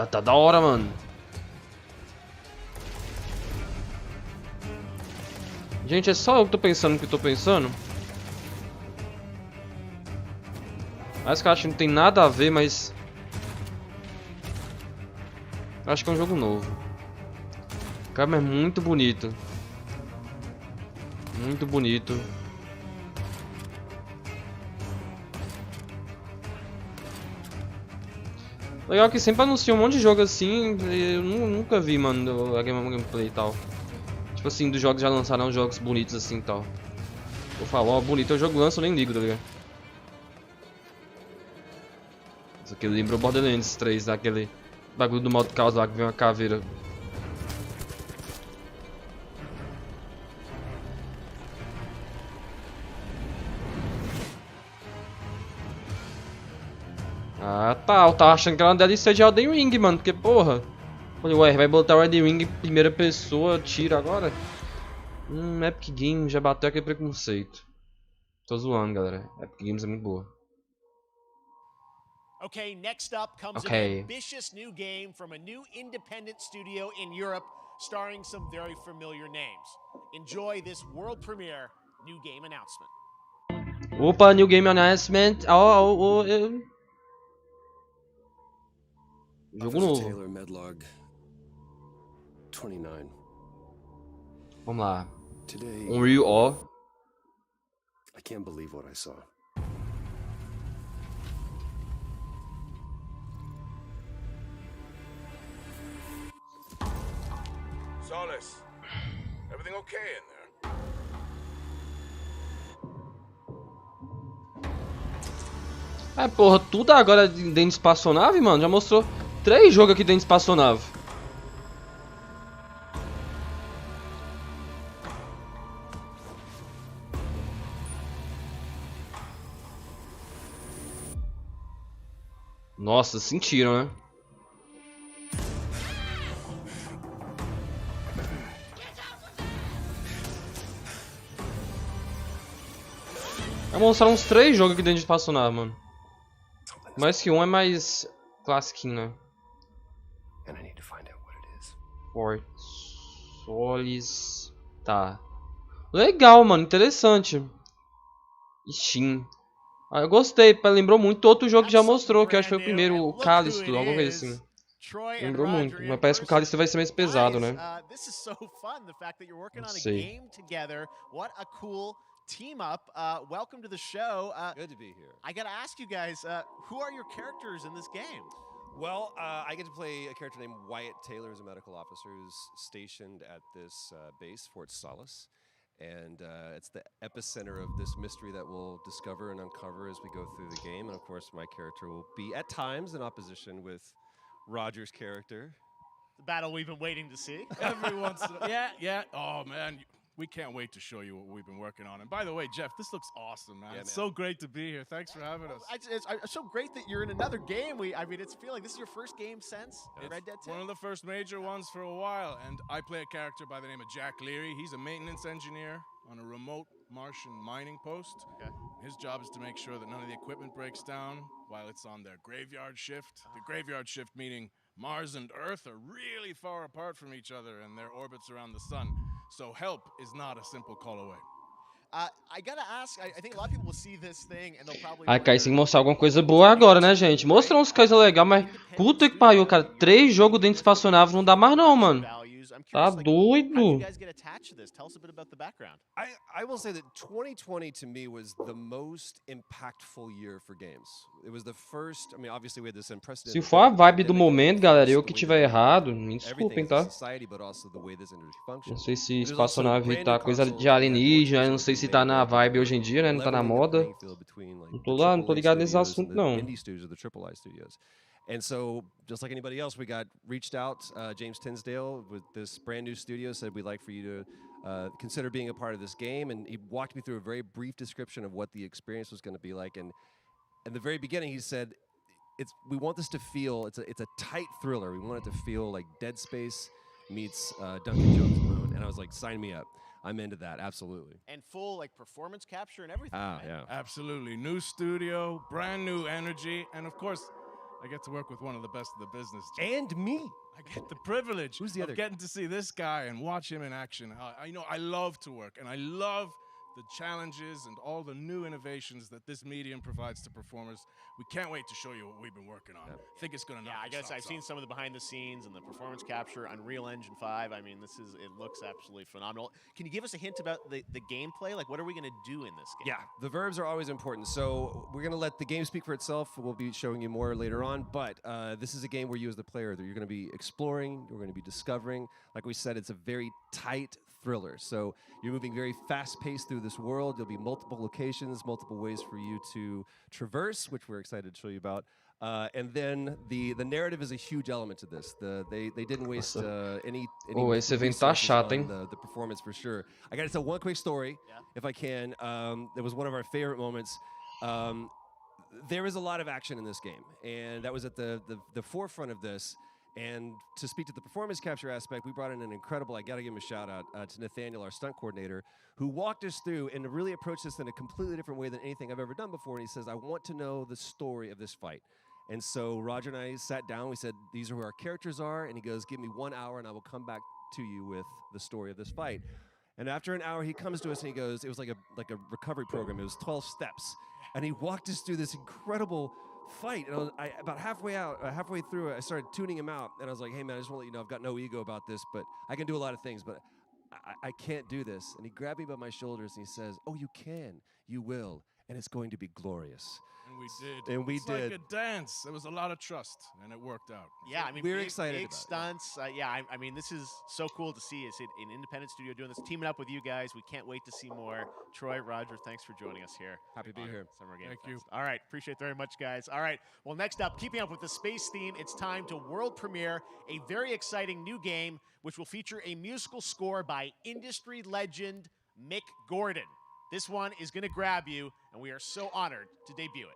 tá da hora, mano. Gente, é só eu que tô pensando o que tô pensando? Acho que eu acho que não tem nada a ver, mas... Acho que é um jogo novo. Cara, mas é muito bonito. Muito bonito. Legal que sempre anuncia um monte de jogo assim, eu nunca vi, mano, a gameplay e tal. Tipo assim, dos jogos já lançaram jogos bonitos assim e tal. Eu falo, ó, bonito é o jogo, lança, eu nem ligo, tá ligado? Isso aqui lembrou Borderlands 3, aquele bagulho do modo caos lá que vem uma caveira. Ah, tá. Eu tava achando que era uma DLC de Elden Ring, mano. Porque, porra. Falei, ué, vai botar o Elden Ring em primeira pessoa, tira agora? Epic Games já bateu aquele preconceito. Tô zoando, galera. Epic Games é muito boa. Okay, next up comes Okay. an ambitious new game from a new independent studio in Europe, starring some very familiar names. Enjoy this world premiere new game announcement. Opa, New Game Announcement. Jogo Officer novo. Taylor, Medlog 29. Vamos lá. Today, Unreal, ó. I can't believe what I saw. Solis, everything okay in there? É, porra, tudo agora dentro de espaçonave, mano. Já mostrou 3 jogos aqui dentro de espaçonave. Nossa, sentiram, né? Vai mostrar uns 3 jogos aqui dentro de espaçonave, mano. Mais que um é mais classiquinho, né? And I need to find out what it is. Solis. Tá. Legal, mano. Interessante. Steam. Ah, eu gostei. Lembrou muito outro jogo que já mostrou, que eu acho que foi o primeiro, o Callisto, alguma coisa assim. Lembrou muito, mas parece que o Callisto vai ser mais pesado, né? This is so fun, the fact that you're working Não on a sei. game together. What a cool team up. Welcome to the show. Good to be here. I gotta ask you guys, who are your characters in this game? Well, I get to play a character named Wyatt Taylor, who's a medical officer who's stationed at this base, Fort Solace. And it's the epicenter of this mystery that we'll discover and uncover as we go through the game. And of course, my character will be at times in opposition with Roger's character. The battle we've been waiting to see. Every once in a yeah. Oh, man. We can't wait to show you what we've been working on. And by the way, Jeff, this looks awesome, man. Yeah, It's man. so great to be here. Thanks for having us. It's so great that you're in another game. I mean, it's feeling like this is your first game since It's Red Dead 2. one of the first major ones for a while. And I play a character by the name of Jack Leary. He's a maintenance engineer on a remote Martian mining post. Okay. His job is to make sure that none of the equipment breaks down while it's on their graveyard shift. The graveyard shift meaning Mars and Earth are really far apart from each other and their orbits around the sun. So help is not a simple call away. I gotta ask, I think a lot of people will see this thing and they'll probably Ah, cara, tem que mostrar alguma coisa boa agora, né, gente? Mostrou uns coisas legais, mas puta que pariu, cara. 3 jogos dentro de espaçonave não dá mais não, mano. Tá doido. I will say that 2020 to me was the most impactful year for games. It was the first, I mean, obviously we had this unprecedented. Se for a vibe do momento, galera, eu que tiver errado, me desculpem, tá? Não sei se espaçonave tá coisa de alienígena, não sei se tá na vibe hoje em dia, né? Não tá na moda. Não tô lá, não tô ligado nesse assunto, não. And so, just like anybody else, we got reached out. James Tinsdale with this brand new studio said we'd like for you to consider being a part of this game, and he walked me through a very brief description of what the experience was going to be like. And in the very beginning, he said, we want this to feel it's a tight thriller. We want it to feel like Dead Space meets Duncan Jones' Moon. And I was like, sign me up. I'm into that, absolutely. And full like performance capture and everything. Ah, right? yeah. Absolutely. New studio, brand new energy, and of course, I get to work with one of the best of the business. And me. I get the privilege Who's the other of getting to see this guy and watch him in action. I love to work, and I love the challenges and all the new innovations that this medium provides to performers. We can't wait to show you what we've been working on. I think it's going to knock I guess I've seen some of the behind the scenes and the performance capture, Unreal Engine 5. I mean, it looks absolutely phenomenal. Can you give us a hint about the gameplay? Like, what are we going to do in this game? Yeah, the verbs are always important. So we're going to let the game speak for itself. We'll be showing you more later on. But this is a game where you as the player, you're going to be exploring, you're going to be discovering. Like we said, it's a very tight thriller. So you're moving very fast-paced through this world. There'll be multiple locations, multiple ways for you to traverse, which we're excited to show you about. And then the narrative is a huge element to this. They didn't waste any esse evento tá chato, hein? the performance for sure. I got to tell one quick story, if I can. It was one of our favorite moments. There is a lot of action in this game, and that was at the forefront of this. And to speak to the performance capture aspect, we brought in an incredible, I got to give him a shout out to Nathaniel, our stunt coordinator, who walked us through and really approached this in a completely different way than anything I've ever done before. And he says, I want to know the story of this fight. And so Roger and I sat down, we said, these are who our characters are. And he goes, give me 1 hour and I will come back to you with the story of this fight. And after an hour, he comes to us and he goes, it was like a recovery program. It was 12 steps. And he walked us through this incredible fight. And about halfway through it, I started tuning him out. And I was like, hey, man, I just want to let you know I've got no ego about this, but I can do a lot of things, but I can't do this. And he grabbed me by my shoulders and he says, oh, you can, you will, and it's going to be glorious. And we did. And we it's did. like a dance. There was a lot of trust, and it worked out. Yeah, I mean, we're excited big about stunts. I mean, this is so cool to see. It's an independent studio doing this, teaming up with you guys. We can't wait to see more. Troy, Roger, thanks for joining us here. Happy to be here. Summer Game Thank Fest. you. All right, appreciate it very much, guys. All right, well, next up, keeping up with the space theme, it's time to world premiere a very exciting new game, which will feature a musical score by industry legend Mick Gordon. This one is going to grab you, and we are so honored to debut it.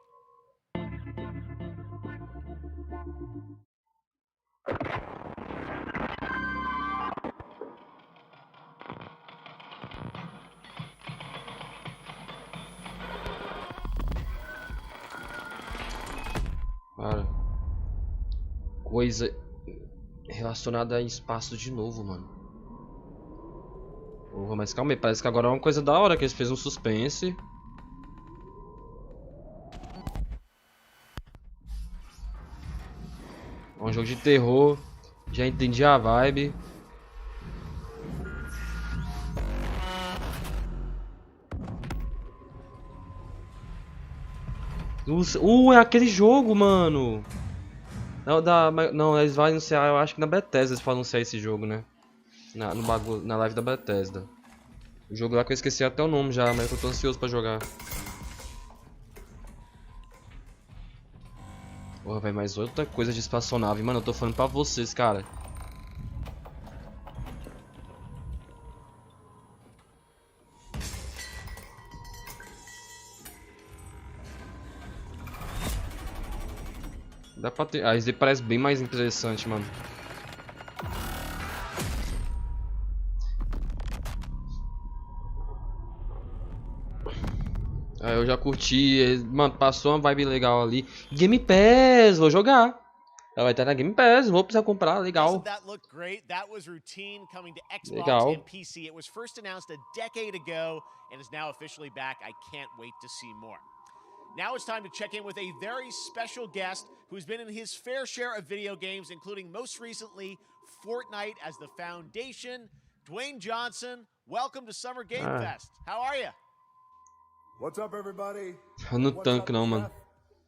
Cara, coisa relacionada a espaço de novo, mano. Porra, mas calma aí, parece que agora é uma coisa da hora que eles fez um suspense. É um jogo de terror, já entendi a vibe. É aquele jogo, mano. Não, eles vão anunciar, eu acho que na Bethesda eles vão anunciar esse jogo, né? Na live da Bethesda. O jogo lá que eu esqueci até o nome já, mas eu tô ansioso pra jogar. Porra, velho, mais outra coisa de espaçonave. Mano, eu tô falando pra vocês, cara. Dá pra ter... Ah, esse parece bem mais interessante, mano. Ah, eu já curti. Mano, passou uma vibe legal ali. Game Pass, vou jogar. Ela vai estar na Game Pass, vou precisar comprar, legal. That looked great. That was routine coming to Xbox Legal. and PC. It was first announced a decade ago and is now officially back. I can't wait to see more. Now it's time to check in with a very special guest who's been in his fair share of video games, including most recently Fortnite as the foundation. Dwayne Johnson, welcome to Summer Game Fest. How are you? What's up, everybody? No What's tanque up, não, Jeff? mano.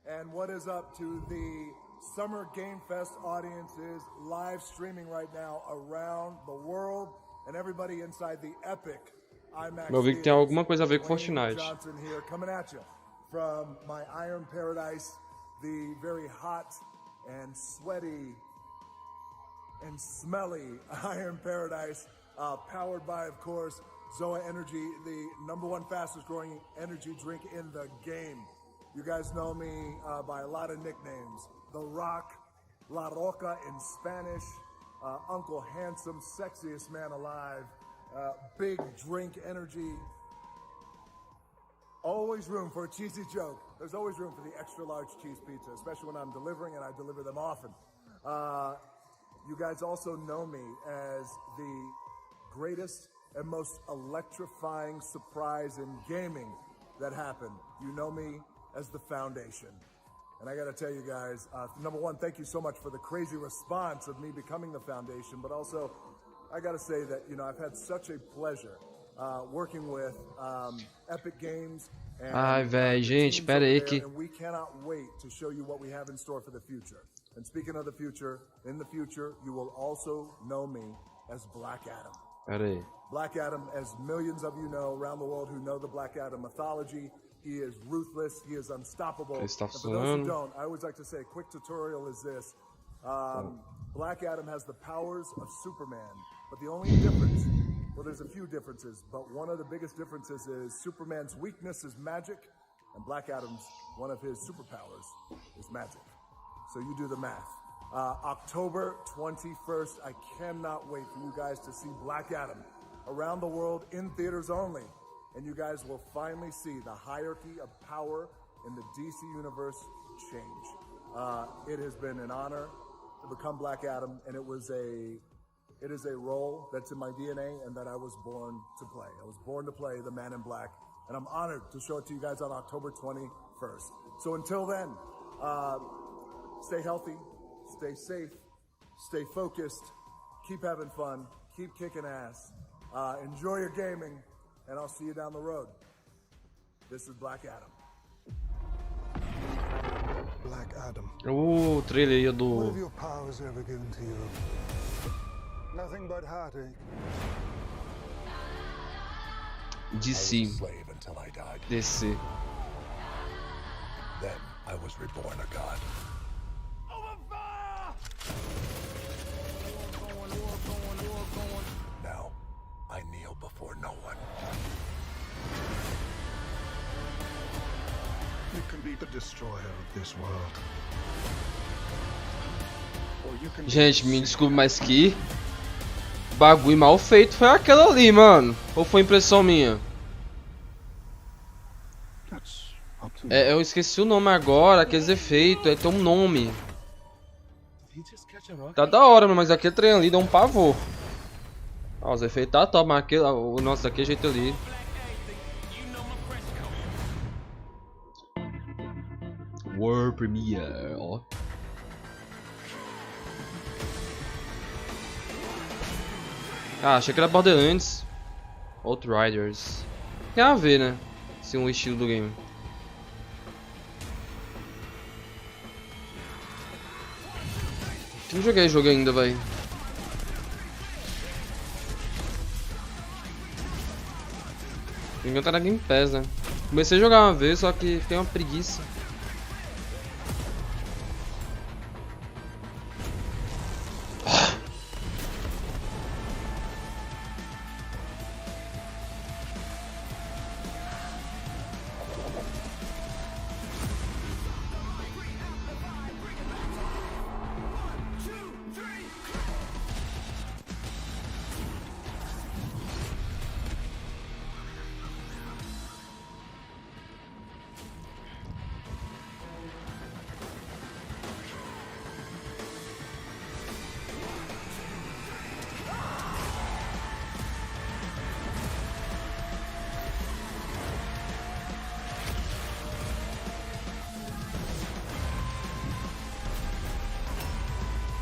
And what is up to the Summer Game Fest audiences live streaming right now around the world and everybody inside the epic IMAX. Eu vi que tem alguma coisa a ver com Dwayne Fortnite. Johnson here coming at you from my Iron Paradise, the very hot and sweaty and smelly Iron Paradise, powered by, of course, Zoa Energy, the #1 fastest growing energy drink in the game. You guys know me by a lot of nicknames. The Rock, La Roca in Spanish, Uncle Handsome, sexiest man alive, Big Drink Energy. always room for a cheesy joke. There's always room for the extra large cheese pizza, especially when I'm delivering, and I deliver them often. You guys also know me as the greatest and most electrifying surprise in gaming that happened. You know me as the Foundation. And I gotta tell you guys, number one, thank you so much for the crazy response of me becoming the Foundation, but also, I gotta say that, you know, I've had such a pleasure working with Epic Games and Ai, velho, gente, pera aí que... and we cannot wait to show you what we have in store for the future. And speaking of the future, in the future, you will also know me as Black Adam. Pera aí. Black Adam, as millions of you know around the world who know the Black Adam mythology, he is ruthless, he is unstoppable. And for those who don't, I always like to say a quick tutorial is this. Black Adam has the powers of Superman, but the only difference, well, there's a few differences, but one of the biggest differences is Superman's weakness is magic, and Black Adam's, one of his superpowers, is magic. So you do the math. October 21st, I cannot wait for you guys to see Black Adam around the world in theaters only. And you guys will finally see the hierarchy of power in the DC universe change. It has been an honor to become Black Adam, and it is a role that's in my DNA and that I was born to play. I was born to play the Man in Black, and I'm honored to show it to you guys on October 21st. So until then, stay healthy, stay safe, stay focused, keep having fun, keep kicking ass, enjoy your gaming, and I'll see you down the road. This is Black Adam. Black Adam. Trailer What do... have your powers ever given to you? Nothing but heartache. DC. Slave until I died. DC. Then I was reborn a god. Now I kneel before no one. You can be the destroyer of this world. Or you can... Gente, me desculpe, mas que bagulho mal feito foi aquela ali, mano. Ou foi impressão minha? Eu esqueci o nome agora, aqueles efeitos, tem um nome. Tá da hora, mas aquele trem ali dá um pavor. Ó, os efeitos tá top, mas aquele, o nosso daqui é jeito ali. World Premiere, ó. Ah, achei que era Borderlands. Outriders. Tem a ver, né? Sim, um estilo do game. Não joguei jogo ainda, véi. Engano tá na Game Pass, né? Comecei a jogar uma vez, só que fiquei uma preguiça.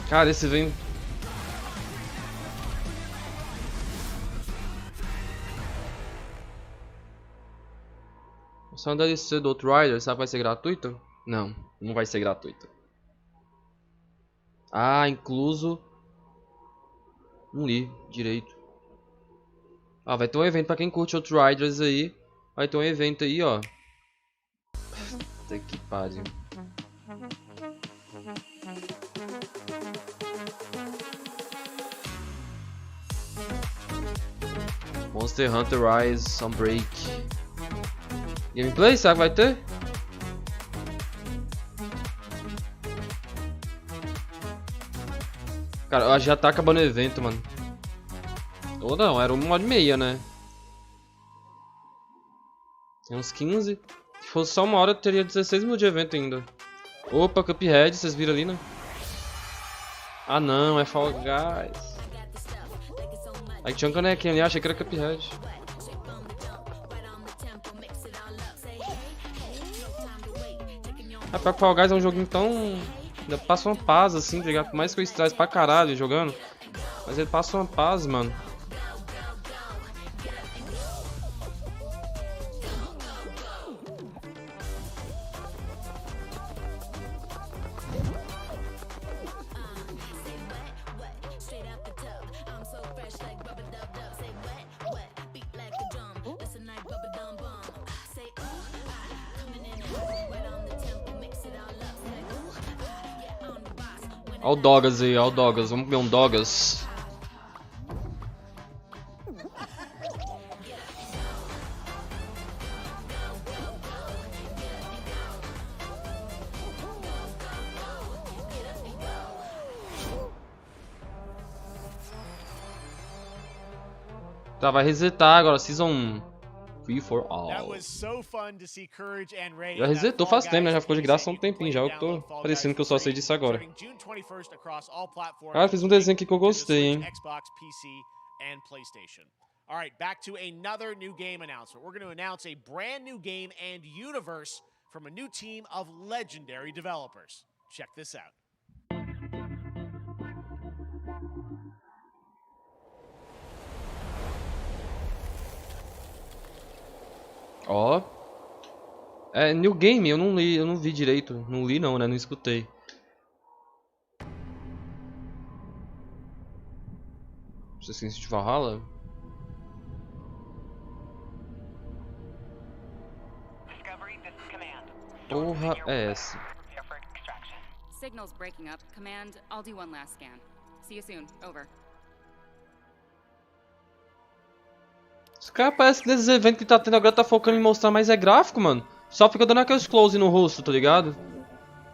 Cara, esse vem... Só um DLC do Outriders, sabe que vai ser gratuito? Não, não vai ser gratuito. Ah, incluso... Não li direito. Ah, vai ter um evento pra quem curte Outriders aí. Vai ter um evento aí, ó. Puta que pariu. Monster Hunter Rise Sunbreak. Gameplay, será que vai ter? Cara, já tá acabando o evento, mano. Ou não, era 1h30, né? Tem uns 15. Se fosse só 1 hora, teria 16 minutos de evento ainda. Opa, Cuphead, vocês viram ali, né? Ah não, é Fall Guys. Aí tinha um canequinho ali, achei que era Cuphead. Rapaz, Fall Guys é um joguinho tão... Ainda passa uma paz assim, tá ligado? Por mais que eu estresse pra caralho jogando. Mas ele passa uma paz, mano. Ó o Dogas aí, ó o Dogas. Vamos comer um Dogas. Tá, vai resetar agora, Season 1. Free for all. Já resetou faz tempo, né? Já ficou de graça há um tempinho já. Eu tô parecendo que eu só sei disso agora. Cara, fiz um desenho aqui que eu gostei, hein? Alright, back to another new game announcement. We're going to announce a brand new game and universe from a new team of legendary developers. Check this out. Ó. É New Game, eu não li, eu não vi direito. Não li não, né? Não escutei. Assassin's Creed Valhalla? Porra, é essa. Signal's breaking up. Command, I'll do one last scan. See you soon. Over. Os caras parecem que nesses eventos que tá tendo agora tá focando em mostrar mais gráfico, mano. Só fica dando aqueles close no rosto, tá ligado?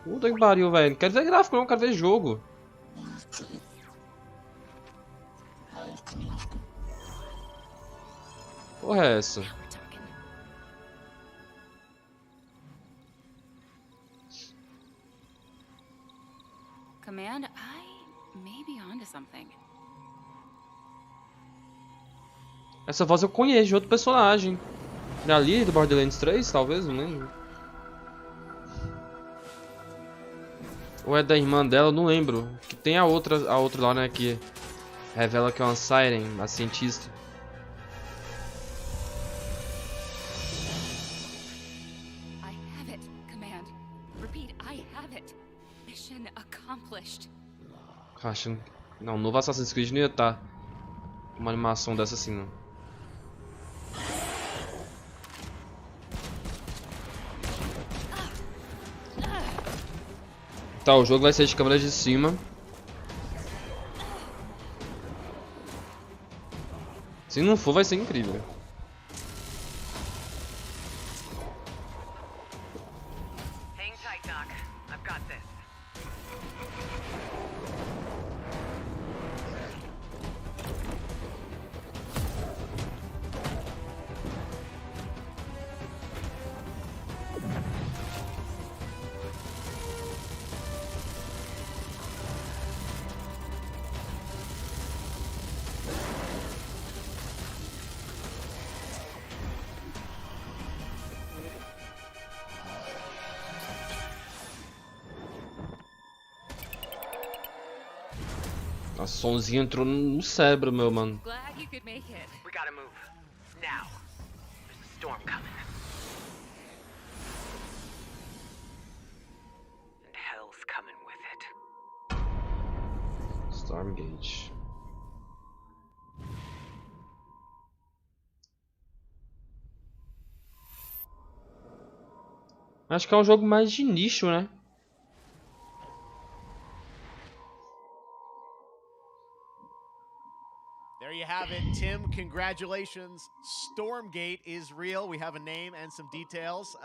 Puta que pariu, velho. Não quero ver gráfico não, quero ver jogo. Porra é essa? Command, I may be onto something. Essa voz eu conheço de outro personagem. Ali, do Borderlands 3, talvez, não lembro. Ou é da irmã dela, eu não lembro. Que tem a outra lá, né, que revela que é uma Siren, a cientista. I have it, Command. Repeat, I have it. Mission accomplished. Acho... Não, novo Assassin's Creed não ia estar uma animação dessa assim, não. Tá, o jogo vai ser de câmera de cima. Se não for, vai ser incrível. Hang tight, Doc. I've got this. A sonzinho entrou no cérebro, meu mano. Glad you could make it. We gotta move. Now. There's a storm coming. And hell's coming with it. Stormgate. Acho que é um jogo mais de nicho, né? There you have it, Tim. Congratulations. Stormgate is real. We have a name and some details.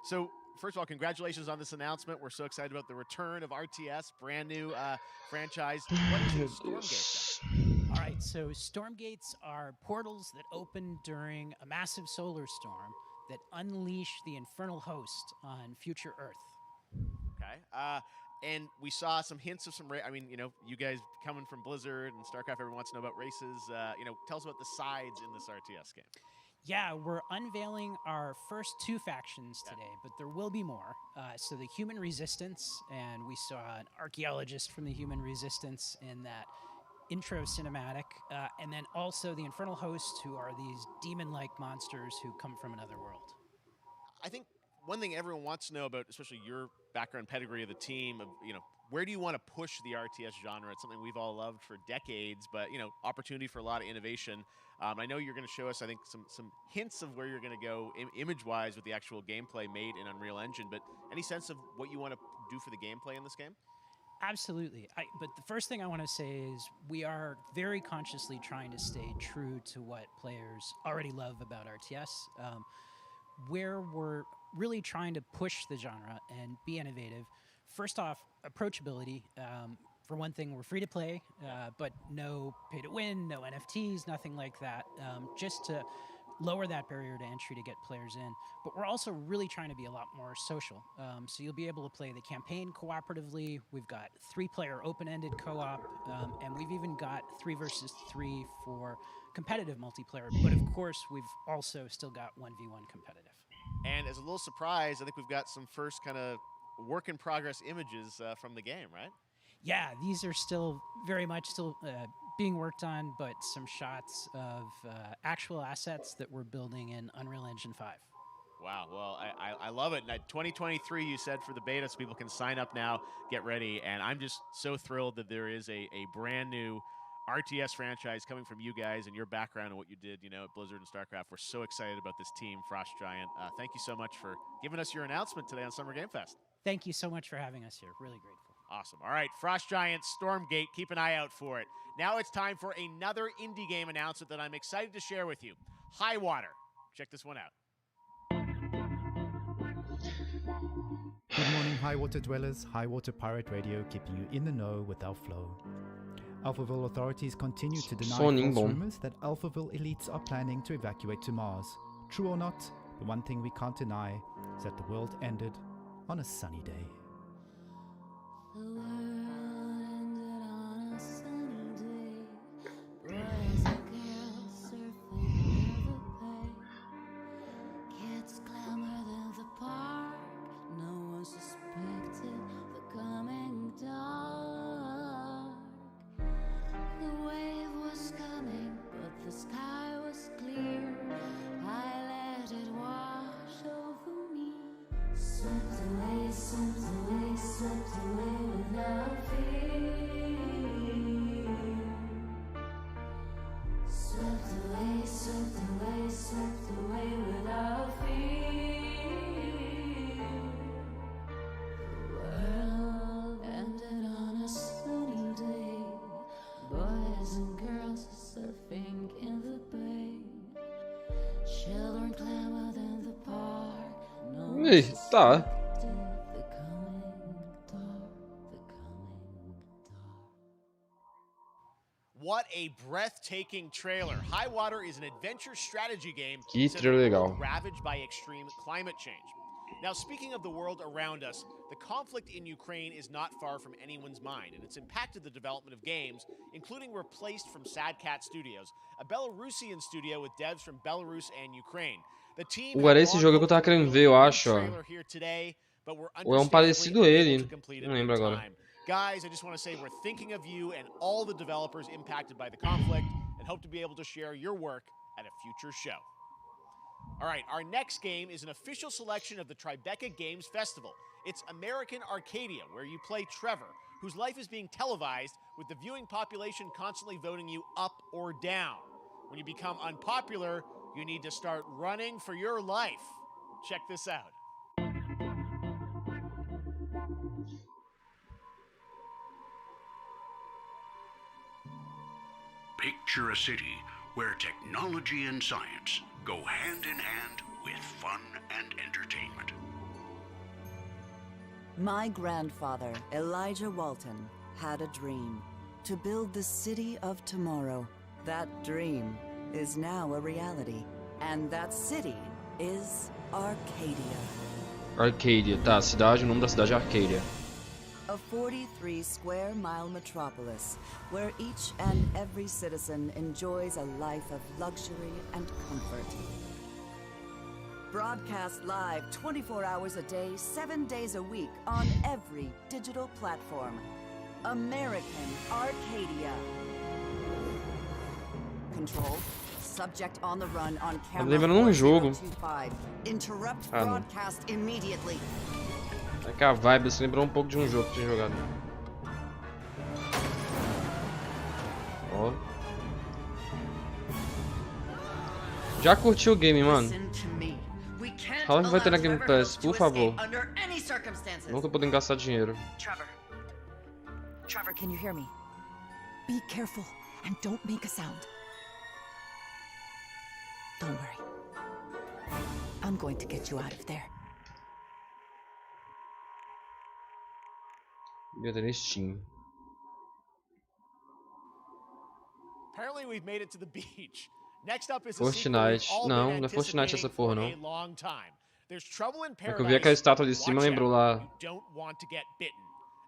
So, first of all, congratulations on this announcement. We're so excited about the return of RTS, brand new franchise. What is Stormgate, then? All right, so storm gates are portals that open during a massive solar storm that unleash the infernal host on future Earth. Okay. And we saw some hints of some I mean, you know, you guys coming from Blizzard and StarCraft, everyone wants to know about races. You know, tell us about the sides in this RTS game. Yeah, we're unveiling our first 2 factions today, but there will be more. So the Human Resistance, and we saw an archaeologist from the Human Resistance in that intro cinematic, and then also the Infernal Hosts, who are these demon-like monsters who come from another world. I think one thing everyone wants to know about, especially your background pedigree of the team, of, you know, where do you want to push the RTS genre? It's something we've all loved for decades, but, you know, opportunity for a lot of innovation. I know you're going to show us, I think, some hints of where you're going to go image-wise with the actual gameplay made in Unreal Engine, but any sense of what you want to do for the gameplay in this game? Absolutely. But the first thing I want to say is we are very consciously trying to stay true to what players already love about RTS. Where we're really trying to push the genre and be innovative. First off, approachability. For one thing, we're free to play, but no pay to win, no NFTs, nothing like that, just to lower that barrier to entry to get players in. But we're also really trying to be a lot more social. So you'll be able to play the campaign cooperatively. We've got 3-player open-ended co-op, and we've even got 3 versus 3 for competitive multiplayer. But of course, we've also still got 1v1 competitive. And as a little surprise, I think we've got some first kind of work in progress images from the game, right? Yeah, these are still very much being worked on, but some shots of actual assets that we're building in Unreal Engine 5. Wow, well, I love it. 2023, you said, for the beta, so people can sign up now, get ready, and I'm just so thrilled that there is a brand new RTS franchise coming from you guys and your background and what you did, you know, at Blizzard and StarCraft. We're so excited about this team, Frost Giant. Thank you so much for giving us your announcement today on Summer Game Fest. Thank you so much for having us here. Really grateful. Awesome. All right, Frost Giant, Stormgate, keep an eye out for it. Now it's time for another indie game announcement that I'm excited to share with you. High Water. Check this one out. Good morning, High Water dwellers. High Water Pirate Radio, keeping you in the know with our flow. Alphaville authorities continue to deny false rumors that Alphaville elites are planning to evacuate to Mars. True or not, the one thing we can't deny is that the world ended on a sunny day. The world ended on a sunny day. Boys and girls surfing near the bay. Kids clamored in the park. No one suspected the coming dark. The wave was coming, but the sky was clear. I let it wash over me. Swept away, swept away, swept away without fear. Swept away, swept away, swept away without fear. The world ended on a sunny day. Boys and girls surfing in the bay. Children clamored in the park. No Eita. What a breathtaking trailer. High Water is an adventure strategy game Que set trailer in a world legal. ravaged by extreme climate change. Now, speaking of the world around us, the conflict in Ukraine is not far from anyone's mind, and it's impacted the development of games, including Replaced from Sad Cat Studios, a Belarusian studio with devs from Belarus and Ukraine. The team Era esse jogo que eu tava querendo ver, eu acho, ó. Ou é um parecido a ele. Não lembro agora. Guys, I just want to say we're thinking of you and all the developers impacted by the conflict and hope to be able to share your work at a future show. All right, our next game is an official selection of the Tribeca Games Festival. It's American Arcadia, where you play Trevor, whose life is being televised with the viewing population constantly voting you up or down. When you become unpopular, you need to start running for your life. Check this out. Picture a city where technology and science go hand in hand with fun and entertainment. My grandfather, Elijah Walton, had a dream to build the city of tomorrow. That dream is now a reality, and that city is Arcadia. Arcadia, tá, cidade, o nome da cidade é Arcadia. A 43 square mile metropolis where each and every citizen enjoys a life of luxury and comfort. Broadcast live 24 hours a day, 7 days a week on every digital platform. American Arcadia. Control. Subject on the run on camera. Lembrando jogo. Interrupt Ah, broadcast immediately. É que a vibe se lembrou um pouco de um jogo que tinha jogado. Ó. Já curtiu o game, mano? Fala que vai ter na Game Pass, por favor. Não tô podendo gastar dinheiro. Trevor, can you hear me? Be careful and don't make a sound. Don't worry. I'm going to get you out of there. Devia ter Steam. Apparently we've made it to the beach. Next up is Fortnite. Não, não é Fortnite essa porra, não. É que eu vi aquela estátua de cima, lembrou lá.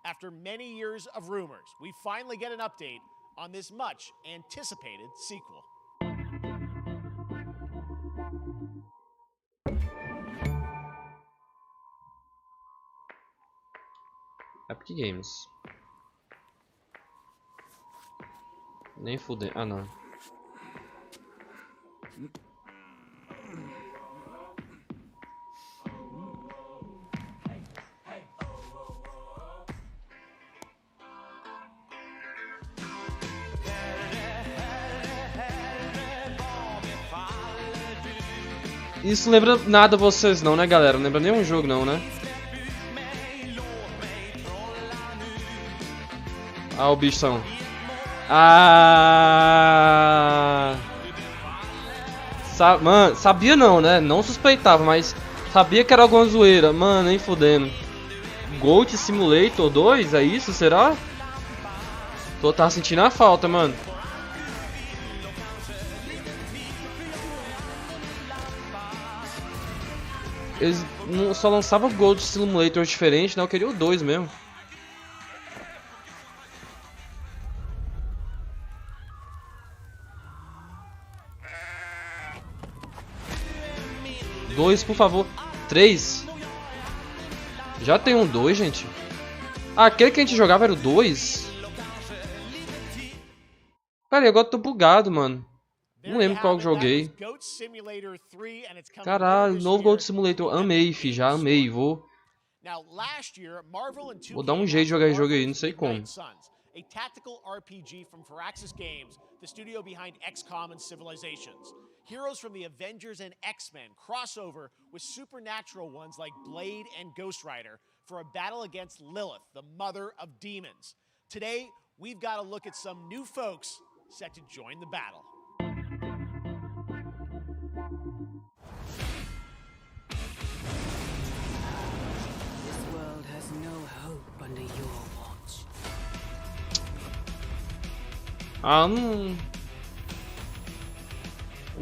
After many years of rumors, we finally get an update on this much anticipated sequel. Epic Games. Nem fudei. Ah, não. Isso não lembra nada vocês não, né, galera? Não lembra nenhum jogo não, né? Ah, o bichão. Ah! Mano, sabia não, né? Não suspeitava, mas sabia que era alguma zoeira. Mano, nem fudendo. Goat Simulator 2, é isso? Será? Tô sentindo a falta, mano. Eles só lançavam Gold Simulator diferente, né? Eu queria o 2 mesmo. Dois, por favor. 3. Já tem um 2, gente. Ah, aquele que a gente jogava era o 2? Pera aí, agora eu tô bugado, mano. Não lembro qual eu joguei. Caralho, novo Gold Simulator. Amei, fi, já amei. Vou dar um jeito de jogar esse jogo aí, não sei como. A tactical RPG from Firaxis Games, the studio behind XCOM and Civilizations. Heroes from the Avengers and X-Men crossover with supernatural ones like Blade and Ghost Rider for a battle against Lilith, the mother of demons. Today, we've got to look at some new folks set to join the battle. This world has no hope under your watch. Ah, não...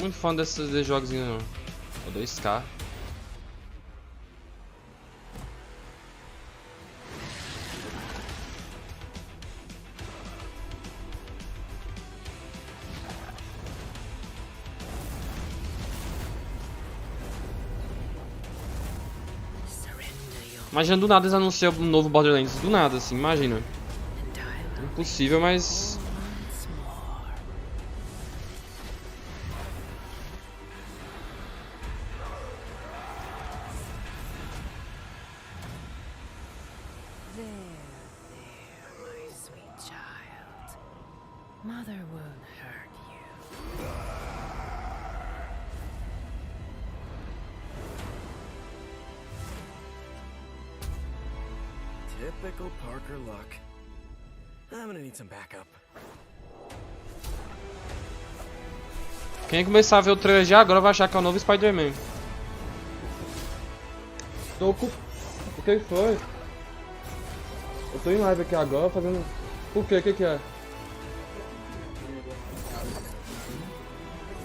Muito fã desses jogos não. O 2K. Imagina do nada eles anunciam um novo Borderlands. Do nada, assim, imagina. Impossível, mas... Mother won't hurt you. Typical Parker luck. I'm gonna need some backup. Quem começar a ver o trailer já agora vai achar que é o novo Spider-Man. Tô com... O que foi? Eu tô em live aqui agora fazendo... O que? O que é?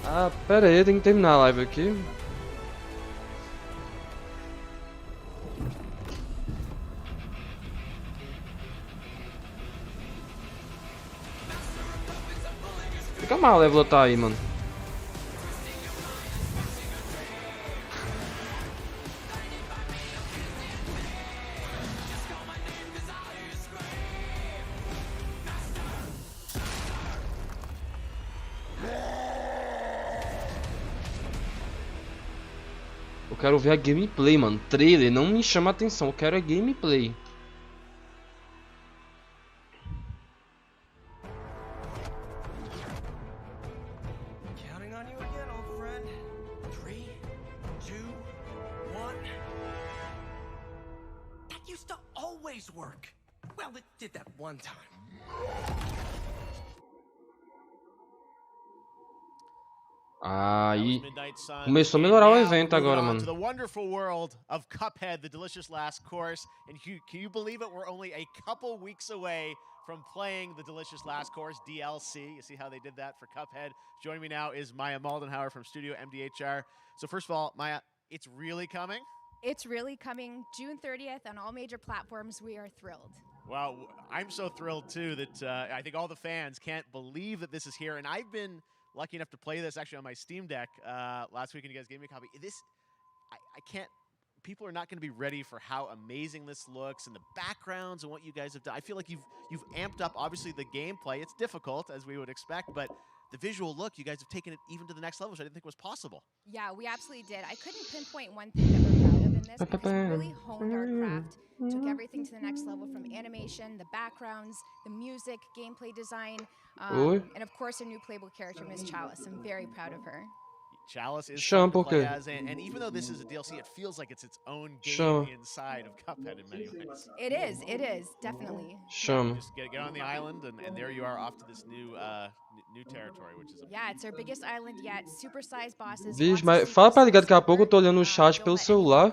Ah, pera aí, tem que terminar a live aqui. Fica a Malévola tá aí, mano. Eu quero ver a gameplay, mano. Trailer não me chama a atenção. Eu quero a gameplay. Counting on you again, old friend. 3, 2, 1. That used to always work. Well, it did that one time. Aí começou a melhorar o evento agora, mano. To the wonderful world of Cuphead, the delicious last course, and can you believe it? We're only a couple weeks away from playing the delicious last course DLC. You see how they did that for Cuphead? Joining me now is Maya Maldenhauer from Studio MDHR. So first of all, Maya, it's really coming. It's really coming June 30th on all major platforms. We are thrilled. Well, I'm so thrilled too that I think all the fans can't believe that this is here, and I've been lucky enough to play this actually on my Steam Deck last week, and you guys gave me a copy. I can't. People are not going to be ready for how amazing this looks and the backgrounds and what you guys have done. I feel like you've amped up obviously the gameplay. It's difficult as we would expect, but the visual look, you guys have taken it even to the next level, which I didn't think was possible. Yeah, we absolutely did. I couldn't pinpoint one thing that we're proud of in this because we really honed our craft, took everything to the next level from animation, the backgrounds, the music, gameplay design, and of course a new playable character, Miss Chalice. I'm very proud of her. Chalice is fun to play as, and even though this is a DLC, it feels like it's its own game inside of Cuphead in many ways. It is, definitely. Just get on the island, and there you are off to this new territory, which is yeah, it's our biggest island yet. Super-sized bosses. Vixe, mas fala pra ligar daqui a pouco, eu tô olhando o chat pelo celular.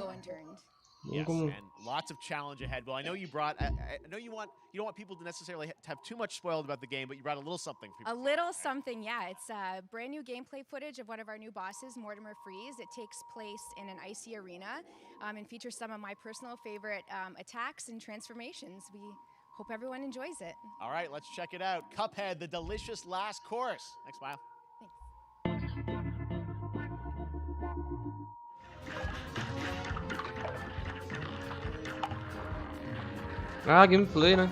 Yes, and lots of challenge ahead. Well, I know you brought. I know you don't want people to necessarily have too much spoiled about the game, but you brought a little something. For a little something, yeah. It's brand new gameplay footage of one of our new bosses, Mortimer Freeze. It takes place in an icy arena, and features some of my personal favorite attacks and transformations. We hope everyone enjoys it. All right, let's check it out. Cuphead, the delicious last course. Thanks, Mile. Ah, gameplay, né?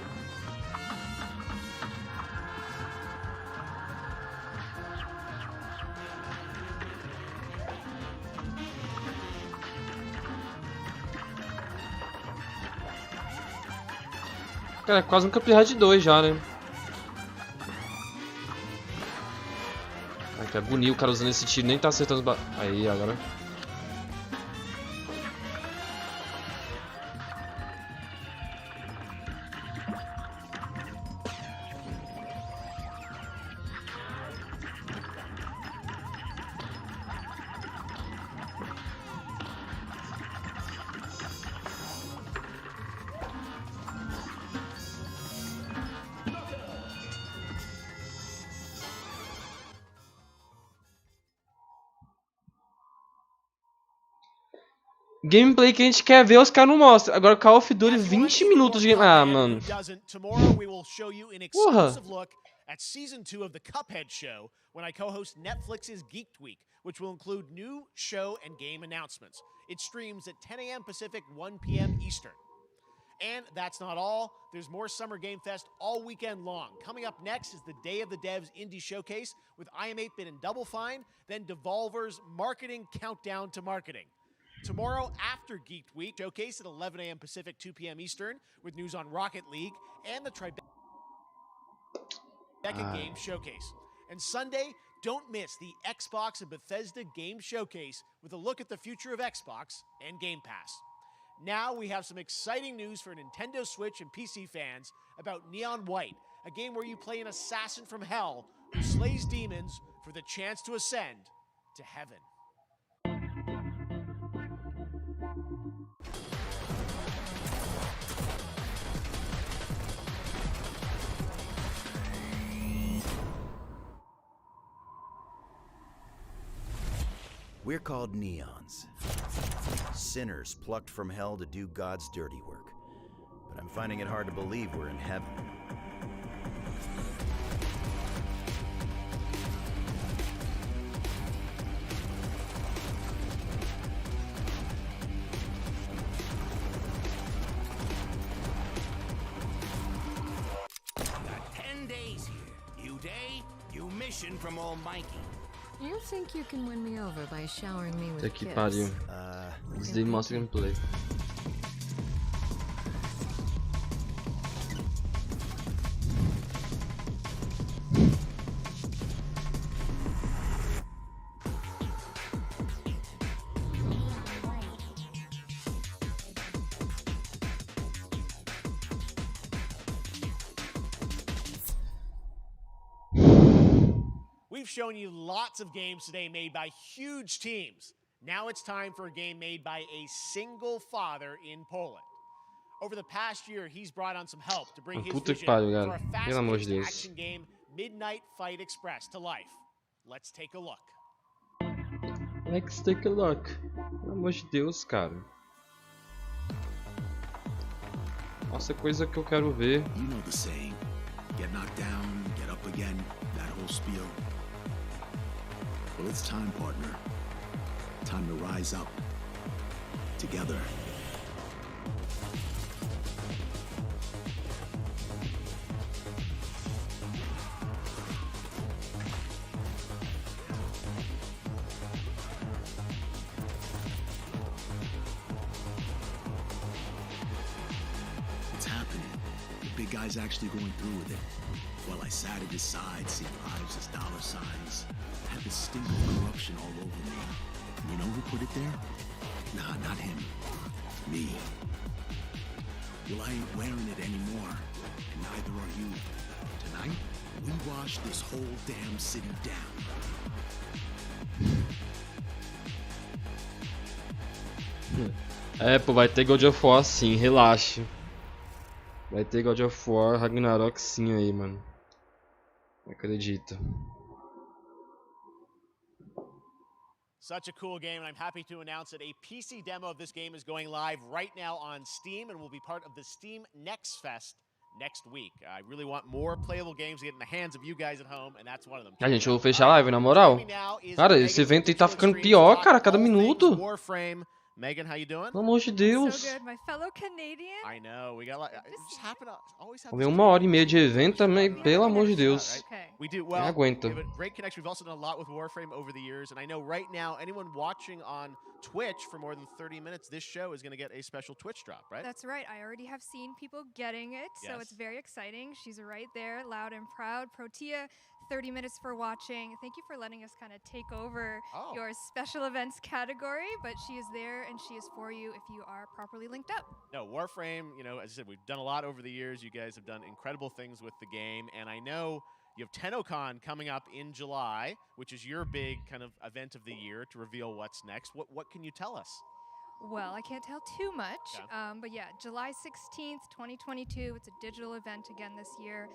Cara, é quase um Cuphead 2 já, né? Ai, que é bonito o cara usando esse tiro, nem tá acertando os aí, agora. Gameplay que a gente quer ver, os caras não mostram. Agora Call of Duty 20 minutos de game. Ah, mano. Porra. At season 2 of the Cuphead show when I co-host Netflix's Geeked Week, which will include new show and game announcements. It streams at 10 a.m. Pacific, 1 p.m. Eastern. And that's not all. There's more Summer Game Fest all weekend long. Coming up next is the Day of the Devs Indie Showcase with I Am 8-Bit and Double Fine, then Devolver's Marketing Countdown to Marketing. Tomorrow after Geeked Week, showcase at 11 a.m. Pacific, 2 p.m. Eastern, with news on Rocket League and the Tribeca Game Showcase. And Sunday, don't miss the Xbox and Bethesda Game Showcase with a look at the future of Xbox and Game Pass. Now we have some exciting news for Nintendo Switch and PC fans about Neon White, a game where you play an assassin from hell who slays demons for the chance to ascend to heaven. We're called neons. Sinners plucked from hell to do God's dirty work. But I'm finding it hard to believe we're in heaven. Today, you mission from Almighty. You think you can win me over by showering me with Puta que gifts? pariu. Isso daí mostra gameplay. We've shown you lots of games today made by huge teams. Now it's time for a game made by a single father in Poland. Over the past year, he's brought on some help to bring his Puta que vision pariu, for cara. a Pelo amor de fast-paced Deus. action game, Midnight Fight Express, to life. Let's take a look. Let's take a look. Pelo amor de Deus, cara. Nossa, coisa que eu quero ver. You know the saying. Get knocked down, get up again, that whole spiel. Well, it's time, partner. Time to rise up. Together. It's happening. The big guy's actually going through with it. While I sat at his side, seeing lives as dollar signs, I had the stink of corruption all over me. You know who put it there? Nah, not him. Me. Well, I ain't wearing it anymore, and neither are you. Tonight, we wash this whole damn city down. É, pô, vai ter God of War sim, relaxa. Vai ter God of War Ragnarok sim aí, mano. Não acredito. Such a cool game, and I'm happy to announce that a PC demo of this game is going live right now on Steam and will be part of the Steam Next Fest next week. I really want more playable games to get in the hands of you guys at home, and that's one of them. Ah, gente, eu vou fechar a live, na moral. Cara, esse evento aí tá ficando pior, cara, a cada minuto. Warframe. Megan, how you doing? Pelo amor de Deus. So good, my fellow Canadian. I know, we got like, it just happened to always have. Vou ver 1h30 de evento também, pelo amor de Deus. We do Nem well. aguento. We have a great connection. We've also done a lot with Warframe over the years, and I know right now anyone watching on Twitch for more than 30 minutes, this show is going to get a special Twitch drop, right? That's right. I already have seen people getting it, so it's very exciting. She's right there, loud and proud. Protea, 30 minutes for watching. Thank you for letting us kind of take over your special events category, but she is there and she is for you if you are properly linked up. No, Warframe, you know, as I said, we've done a lot over the years. You guys have done incredible things with the game, and I know you have TennoCon coming up in July, which is your big kind of event of the year to reveal what's next. What can you tell us? Well, I can't tell too much, but yeah, July 16th, 2022, it's a digital event again this year.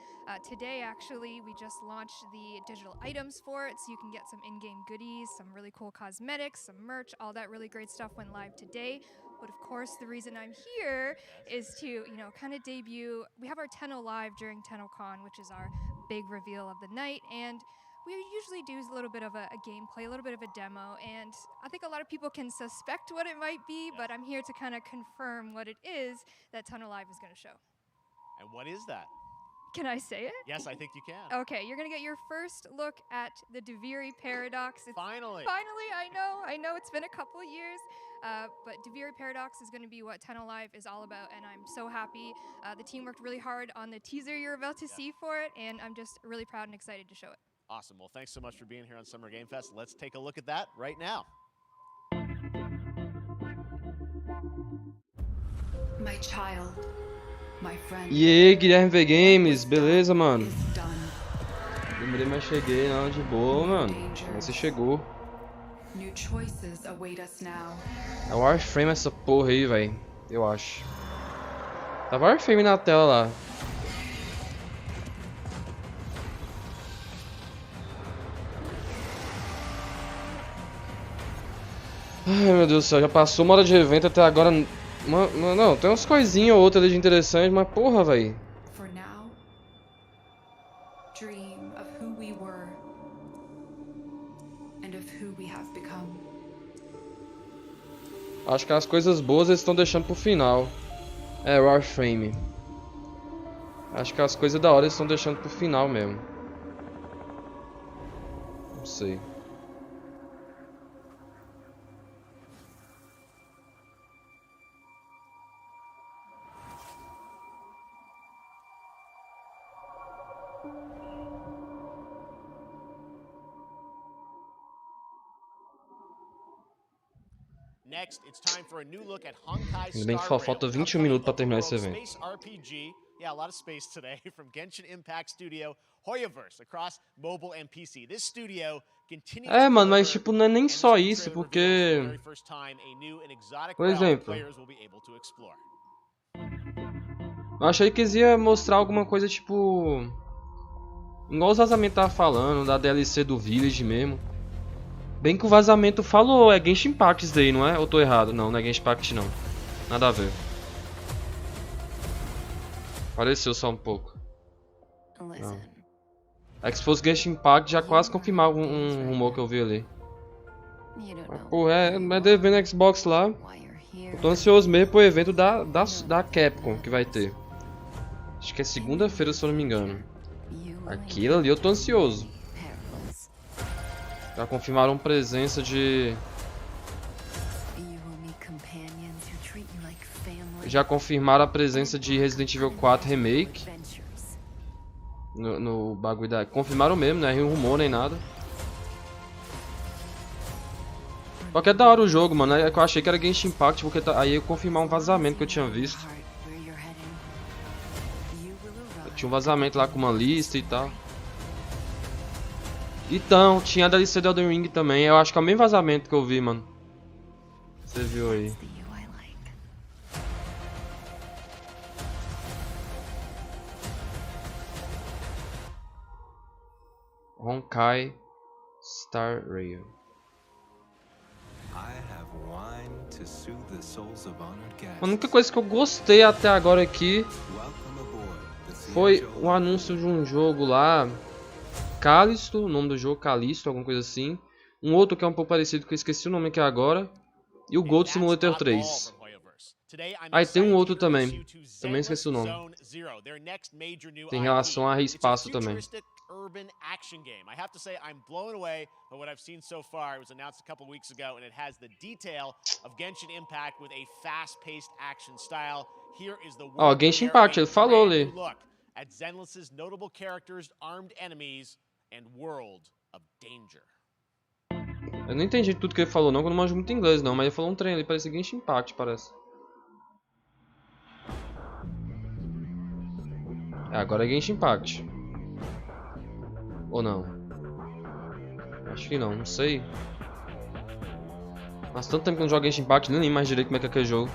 Today, actually, we just launched the digital items for it, so you can get some in-game goodies, some really cool cosmetics, some merch, all that really great stuff went live today. But of course, the reason I'm here is to, you know, kind of debut. We have our Tenno Live during TennoCon, which is our big reveal of the night, and we usually do a little bit of a gameplay, a little bit of a demo, and I think a lot of people can suspect what it might be, but I'm here to kind of confirm what it is that Tenno Live is going to show. And what is that? Can I say it? Yes, I think you can. Okay, you're going to get your first look at the Duviri Paradox. Finally. Finally, I know it's been a couple years, but Duviri Paradox is going to be what Tenno Live is all about, and I'm so happy. The team worked really hard on the teaser you're about to see for it, and I'm just really proud and excited to show it. Awesome. Well, thanks so much for being here on Summer Game Fest. Let's take a look at that right now. My child, my friend. E aí, Guilherme V Games, beleza, mano? Demorei, mas cheguei, não, de boa, mano. Mas você chegou. New choices await us now. É o Warframe essa porra aí, velho. Eu acho. Tá Warframe na tela lá. Ai, meu Deus do céu, já passou uma hora de evento até agora. Não, tem umas coisinhas ou outras ali de interessante, mas porra, véi. For now, dream of who we were and of who we have become. Acho que as coisas boas eles estão deixando pro final. É, Warframe. Acho que as coisas da hora eles estão deixando pro final mesmo. sei. Next, it's time for a new look at Honkai Ainda bem que Star só falta Rail, 21 minutos pra terminar esse upcoming evento. space RPG. Yeah, a lot of space today from Genshin Impact Studio, Hoyaverse, across mobile and PC. This studio continues É, to mano, mas deliver, tipo, não é nem and só this new isso, trailer porque... reveals for the very first time a new and exotic Por realm exemplo, players will be able to explore. eu achei que eles iam mostrar alguma coisa tipo... igual os vazamentos tava falando, da DLC do Village mesmo. Bem que o vazamento falou, é Genshin Impact isso daí, não é? Ou tô errado? Não, não é Genshin Impact não. Nada a ver. Pareceu só um pouco. Não. É que se fosse Genshin Impact já quase confirmava um rumor que eu vi ali. Mas, pô, é devendo Xbox lá. Eu tô ansioso mesmo pro evento da Capcom que vai ter. Acho que é segunda-feira, se eu não me engano. Aquilo ali eu tô ansioso. Já confirmaram presença de... Já confirmaram a presença de Resident Evil 4 Remake. No bagulho da... Confirmaram mesmo, não é rumor nem nada. Só que é da hora o jogo, mano. É que eu achei que era Genshin Impact, porque aí eu confirmar um vazamento que eu tinha visto. Tinha um vazamento lá com uma lista e tal. Então, tinha a DLC do Elden Ring também. Eu acho que é o mesmo vazamento que eu vi, mano. Você viu aí. Honkai Star Rail. A única coisa que eu gostei até agora aqui foi um anúncio de um jogo lá, Callisto, o nome do jogo Callisto, alguma coisa assim. Um outro que é um pouco parecido, que eu esqueci o nome aqui agora. E o Gold Simulator 3. Aí tem um outro também esqueci o nome. Tem relação a espaço também. Urban action game. I have to say I'm blown away by what I've seen so far. It was announced a couple weeks ago and it has the detail of Genshin Impact with a fast-paced action style. Here is the Ó, Genshin Impact, ele falou ali. Look at Zenless's notable characters, armed enemies and world of danger. Eu não entendi tudo que ele falou não, que eu não manjo muito inglês não, mas ele falou um trem ali, parece Genshin Impact, parece. É, agora é Genshin Impact. Ou não? Acho que não, não sei. Faz tanto tempo que eu não jogo Genshin Impact, nem lembro mais direito como é que é aquele jogo.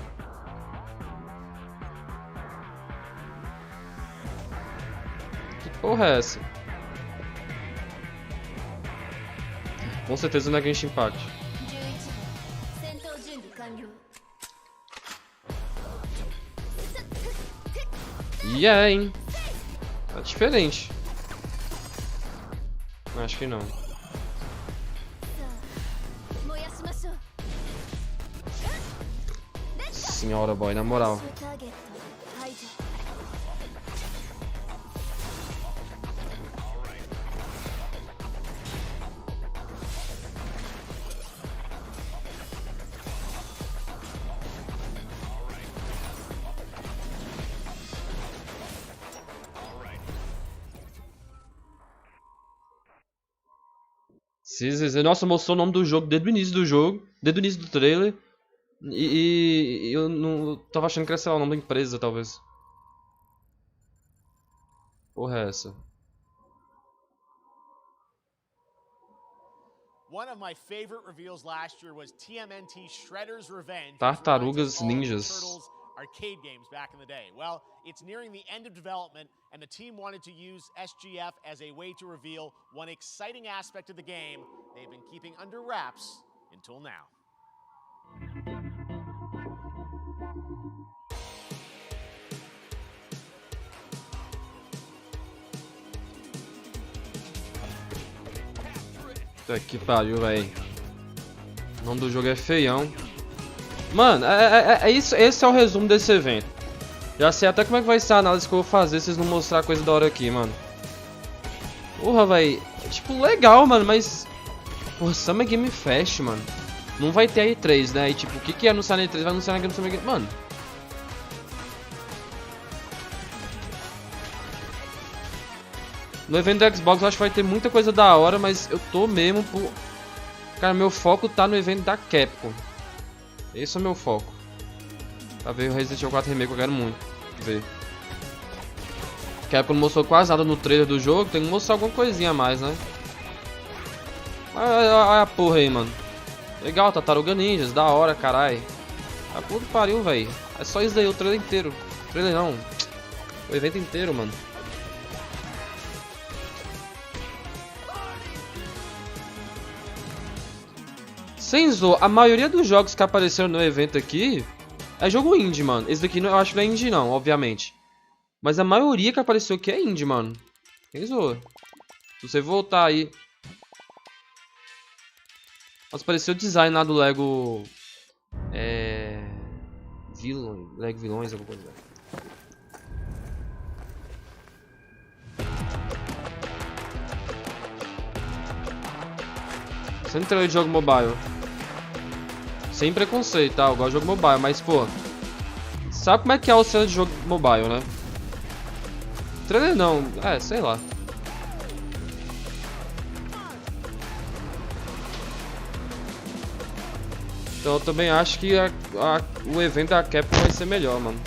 Que porra é essa? Com certeza não é Genshin Impact. E é, hein? Tá diferente. Acho que não. Senhora, boy, na moral. Nossa, mostrou o nome do jogo desde o início do jogo, desde o início do trailer. E eu não tava achando que era, sei lá, o nome da empresa, talvez. Porra é essa? Tartarugas Ninjas. Arcade games back in the day. Well, it's nearing the end of development, and the team wanted to use SGF as a way to reveal one exciting aspect of the game they've been keeping under wraps until now. Puta que pariu, véi. O nome do jogo é feião. Mano, é isso, esse é o resumo desse evento. Já sei até como é que vai ser a análise que eu vou fazer se vocês não mostrar coisa da hora aqui, mano. Porra, véi. Tipo, legal, mano, mas Porra, Summer Game Fest, mano. Não vai ter a E3, né? E tipo, o que é anunciar na E3? Vai anunciar na Game Summer Game... Mano. No evento do Xbox eu acho que vai ter muita coisa da hora, mas eu tô mesmo por... Cara, meu foco tá no evento da Capcom. Esse é o meu foco. Pra ver o Resident Evil 4 Remake, eu quero muito ver. Capcom não mostrou quase nada no trailer do jogo, tem que mostrar alguma coisinha a mais, né? Olha a porra aí, mano. Legal, Tartaruga Ninjas, da hora, carai. A porra do pariu, velho. É só isso daí, o trailer inteiro. O trailer não. O evento inteiro, mano. Sem zoar, a maioria dos jogos que apareceram no evento aqui é jogo indie, mano. Esse daqui eu acho que não é indie não, obviamente. Mas a maioria que apareceu aqui é indie, mano. Sem zoa. Se você voltar aí... Nossa, apareceu o design lá do Lego... Lego Vilões, alguma coisa. Você não traiu de jogo mobile. Sem preconceito, tá? Eu gosto de jogo mobile, mas, pô... Sabe como é que é o cena de jogo mobile, né? Trailer não, sei lá. Então eu também acho que o evento da Capcom vai ser melhor, mano.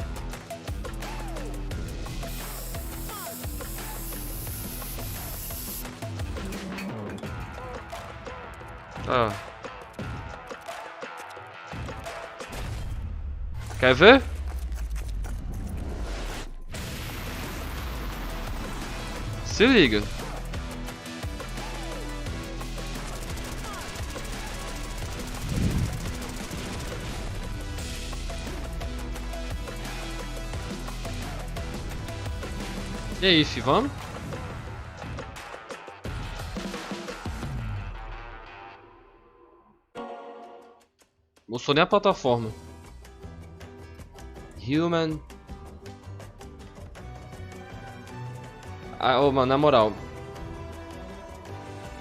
Ah. Quer ver? Se liga. E aí, fi, vamos? Mostrou nem a plataforma. Human. Ô, mano, na moral.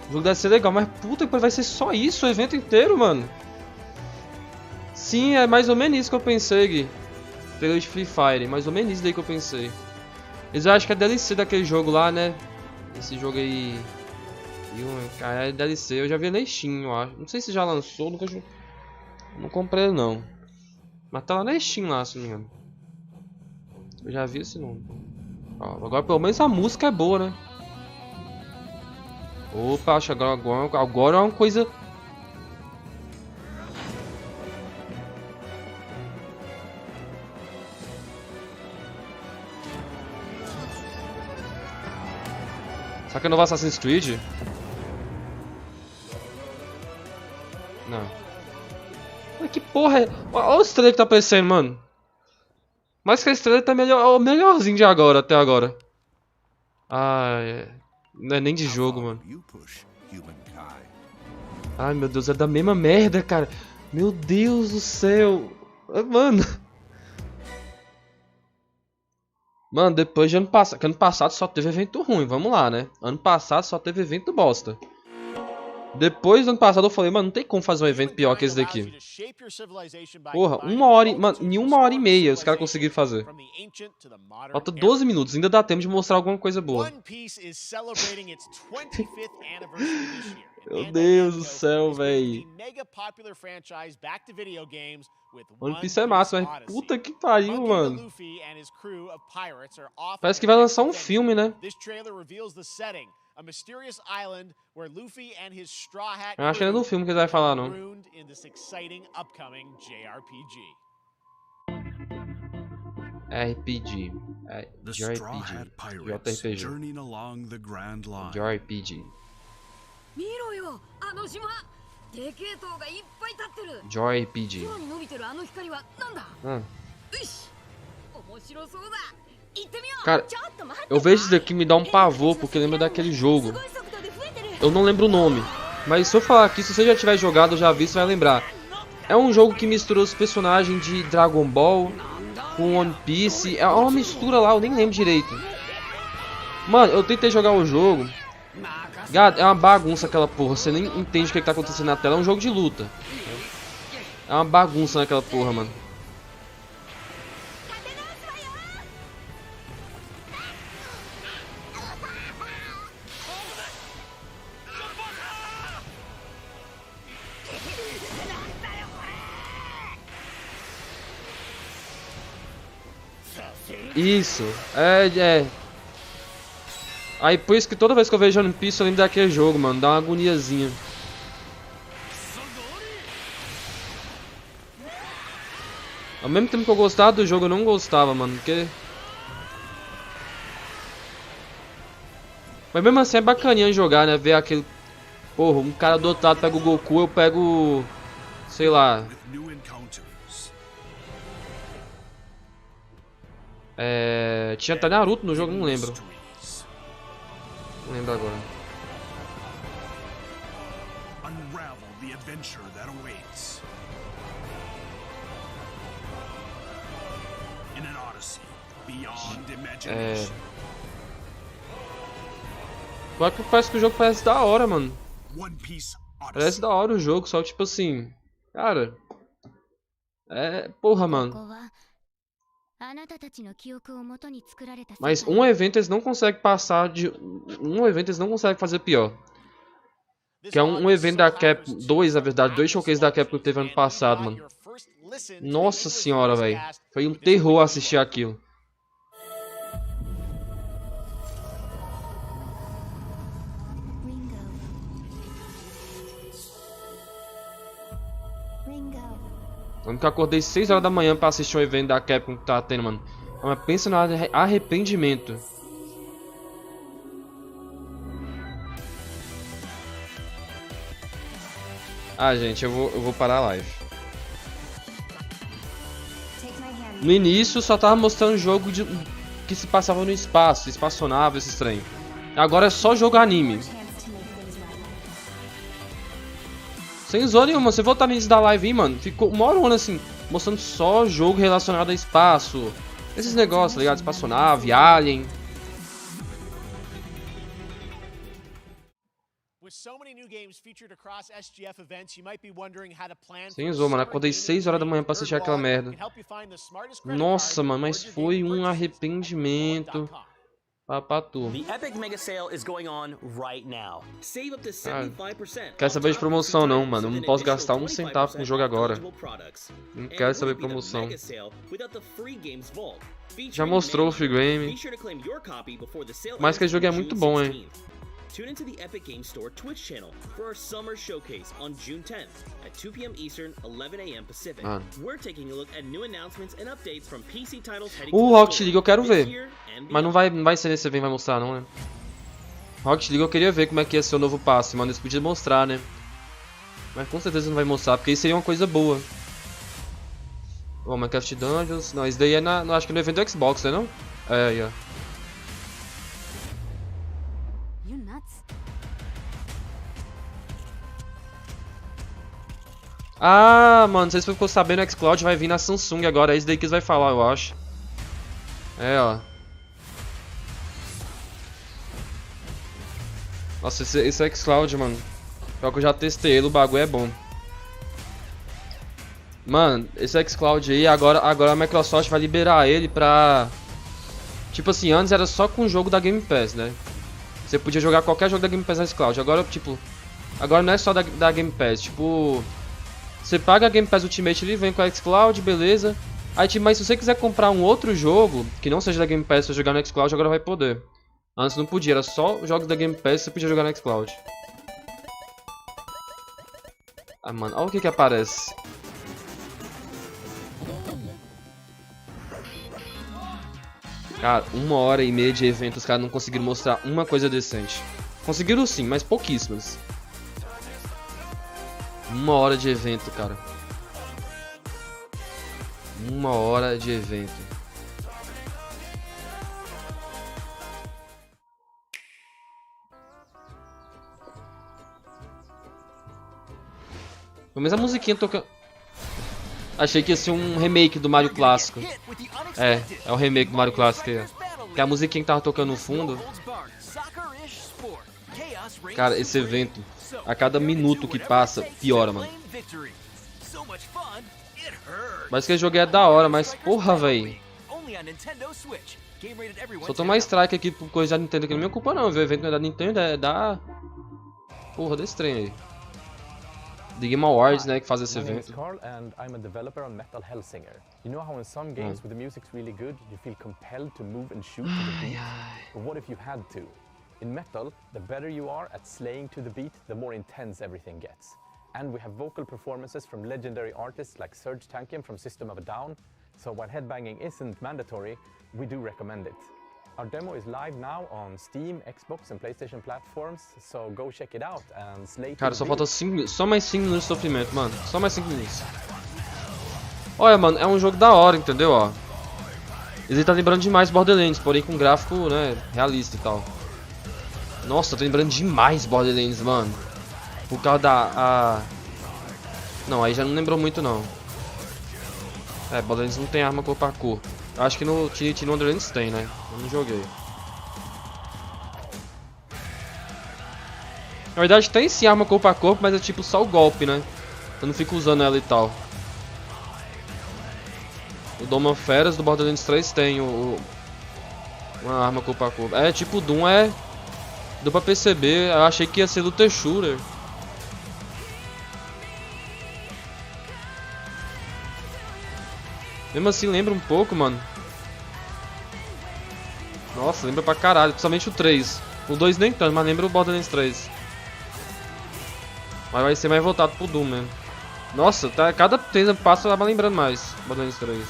O jogo deve ser legal, mas puta que vai ser só isso o evento inteiro, mano. Sim, é mais ou menos isso que eu pensei, Gui. Trailer de Free Fire, mais ou menos isso daí que eu pensei. Eles acham que é DLC daquele jogo lá, né? Esse jogo aí... Cara, é DLC. Eu já vi na Steam, eu acho. Não sei se já lançou, nunca... Não comprei não. Mas tá lá na Steam lá, se não me engano. Eu já vi esse nome. Ó, agora pelo menos a música é boa, né? Opa, acho que agora é uma coisa... Será que é novo Assassin's Creed? Não. Mas que porra é? Olha o trailer que tá aparecendo, mano. Mas que esse trailer tá melhor, melhorzinho de agora, até agora. Não é nem de jogo, mano. Ai, meu Deus, é da mesma merda, cara. Meu Deus do céu. Mano. Mano, depois de ano passado... Que ano passado só teve evento ruim, vamos lá, né? Ano passado só teve evento bosta. Depois do ano passado eu falei, mano, não tem como fazer um evento pior que esse daqui. Porra, 1 hora... Mano, em 1h30 os caras conseguiram fazer. Falta 12 minutos, ainda dá tempo de mostrar alguma coisa boa. Meu Deus do céu, véi. One Piece é massa, mas puta que pariu, mano. Parece que vai lançar um filme, né? Eu acho que não é do filme que ele vai falar, não. RPG. JRPG. JRPG. JRPG. Cara, eu vejo isso daqui me dá um pavor porque lembra daquele jogo. Eu não lembro o nome, mas se eu falar aqui, se você já tiver jogado ou já visto, você vai lembrar. É um jogo que misturou os personagens de Dragon Ball com One Piece. É uma mistura lá, eu nem lembro direito. Mano, eu tentei jogar o jogo. Gado, é uma bagunça aquela porra. Você nem entende o que tá acontecendo na tela. É um jogo de luta. É uma bagunça naquela porra, mano. Isso, é. Aí por isso que toda vez que eu vejo One Piece eu lembro daquele jogo, mano. Dá uma agoniazinha. Ao mesmo tempo que eu gostava do jogo, eu não gostava, mano. Porque... Mas mesmo assim é bacaninha jogar, né? Ver aquele... Porra, um cara dotado pega o Goku, eu pego... Sei lá... Tinha até Naruto no jogo, não lembro. Não lembro agora. Parece que o jogo parece da hora, mano. Parece da hora o jogo, só tipo assim... Cara... Porra, mano. Mas um evento eles não conseguem passar de... Um evento eles não conseguem fazer pior. Que é um evento da Capcom... Dois, na verdade. 2 showcases da Capcom que teve ano passado, mano. Nossa senhora, velho. Foi um terror assistir aquilo. Eu nunca acordei 6 horas da manhã pra assistir um evento da Capcom que tá tendo, mano. Mas pensa no arrependimento. Ah, gente, eu vou parar a live. No início só tava mostrando um jogo que se passava no espaço, espaçonave, esse trem. Agora é só jogo anime. Sem zoa nenhuma, você voltar no início da live aí, mano, ficou uma hora assim, mostrando só jogo relacionado a espaço. Esses negócios, tá ligado? Espaçonave, alien. Sem zoa, mano, acordei 6 horas da manhã pra assistir aquela merda. Nossa, mano, mas foi um arrependimento. Pra turma. Quero saber de promoção não, mano. Eu não posso gastar um centavo com o jogo agora. Não quero saber de promoção. Já mostrou o free game. Mas que esse jogo é muito bom, hein. Tune into the Epic Games Store Twitch channel for our summer showcase on June 10th at 2 p.m. Eastern, 11 a.m. Pacific. We're taking a look at new announcements and updates from PC titles heading to Rocket League eu quero ver. Mas não vai ser nesse evento, vai mostrar não, né? Rocket League eu queria ver como é que ia ser o novo passe, mano. Eles podiam mostrar, né? Mas com certeza não vai mostrar, porque isso seria uma coisa boa. Ó, Minecraft Dungeons. Não, isso daí é acho que no evento do Xbox, né não? É, aí, ó. Ah, mano, não sei se você ficou sabendo, o xCloud vai vir na Samsung agora, é isso daí que eles vão falar, eu acho. É, ó. Nossa, esse xCloud, mano, pior que eu já testei ele, o bagulho é bom. Mano, esse xCloud aí, agora a Microsoft vai liberar ele pra... Tipo assim, antes era só com o jogo da Game Pass, né? Você podia jogar qualquer jogo da Game Pass no xCloud, agora, tipo... Agora não é só da Game Pass, tipo... Você paga a Game Pass Ultimate, ele vem com a xCloud, beleza. Aí, tipo, mas se você quiser comprar um outro jogo, que não seja da Game Pass, pra jogar no xCloud, agora vai poder. Antes não podia, era só os jogos da Game Pass que você podia jogar no xCloud. Ah, mano, olha o que aparece. Cara, 1h30 de evento, os caras não conseguiram mostrar uma coisa decente. Conseguiram sim, mas pouquíssimas. 1 hora de evento, cara. 1 hora de evento. Pelo menos a musiquinha tocando. Achei que ia ser um remake do Mario Clássico. É o remake do Mario Clássico aí. Que a musiquinha que tava tocando no fundo. Cara, esse evento, a cada minuto que passa, piora, mano. Mas que esse jogo é da hora, mas porra, véi. Só tomar strike aqui por coisa da Nintendo, que não me ocupa não, viu? O evento não é da Nintendo, é da... Porra desse trem aí. The Game Awards, né, que faz esse evento. Carl and I'm a developer on Metal Hellsinger. You know how in some games with the music's really good, you feel compelled to move and shoot to the beat? But what if you had to? In Metal, the better you are at slaying to the beat, the more intense everything gets. And we have vocal performances from legendary artists like Serge Tankian from System of a Down. So while headbanging isn't mandatory, we do recommend it. Our demo is live now on Steam, Xbox and PlayStation platforms, so go check it out and slay. Cara, só falta 5 minutos, só mais 5 minutos de sofrimento, mano. Só mais 5 minutos. Olha, mano, é um jogo da hora, entendeu, ó. Ele tá lembrando demais Borderlands, porém com gráfico, né, realista e tal. Nossa, tô lembrando demais Borderlands, mano. Por causa da... Não, aí já não lembrou muito, não. É, Borderlands não tem arma corpo a corpo. Acho que no Teenage Wonderlands tem, né? Eu não joguei. Na verdade tem sim arma corpo a corpo, mas é tipo só o golpe, né? Eu não fico usando ela e tal. O Dome of Feras do Borderlands 3 tem uma arma corpo a corpo. É, tipo o Doom é... Deu pra perceber, eu achei que ia ser looter shooter. Mesmo assim lembra um pouco, mano. Nossa, lembra pra caralho, principalmente o 3. O 2 nem tanto, mas lembra o Borderlands 3. Mas vai ser mais voltado pro Doom mesmo. Nossa, tá, cada passo eu tava lembrando mais Borderlands 3.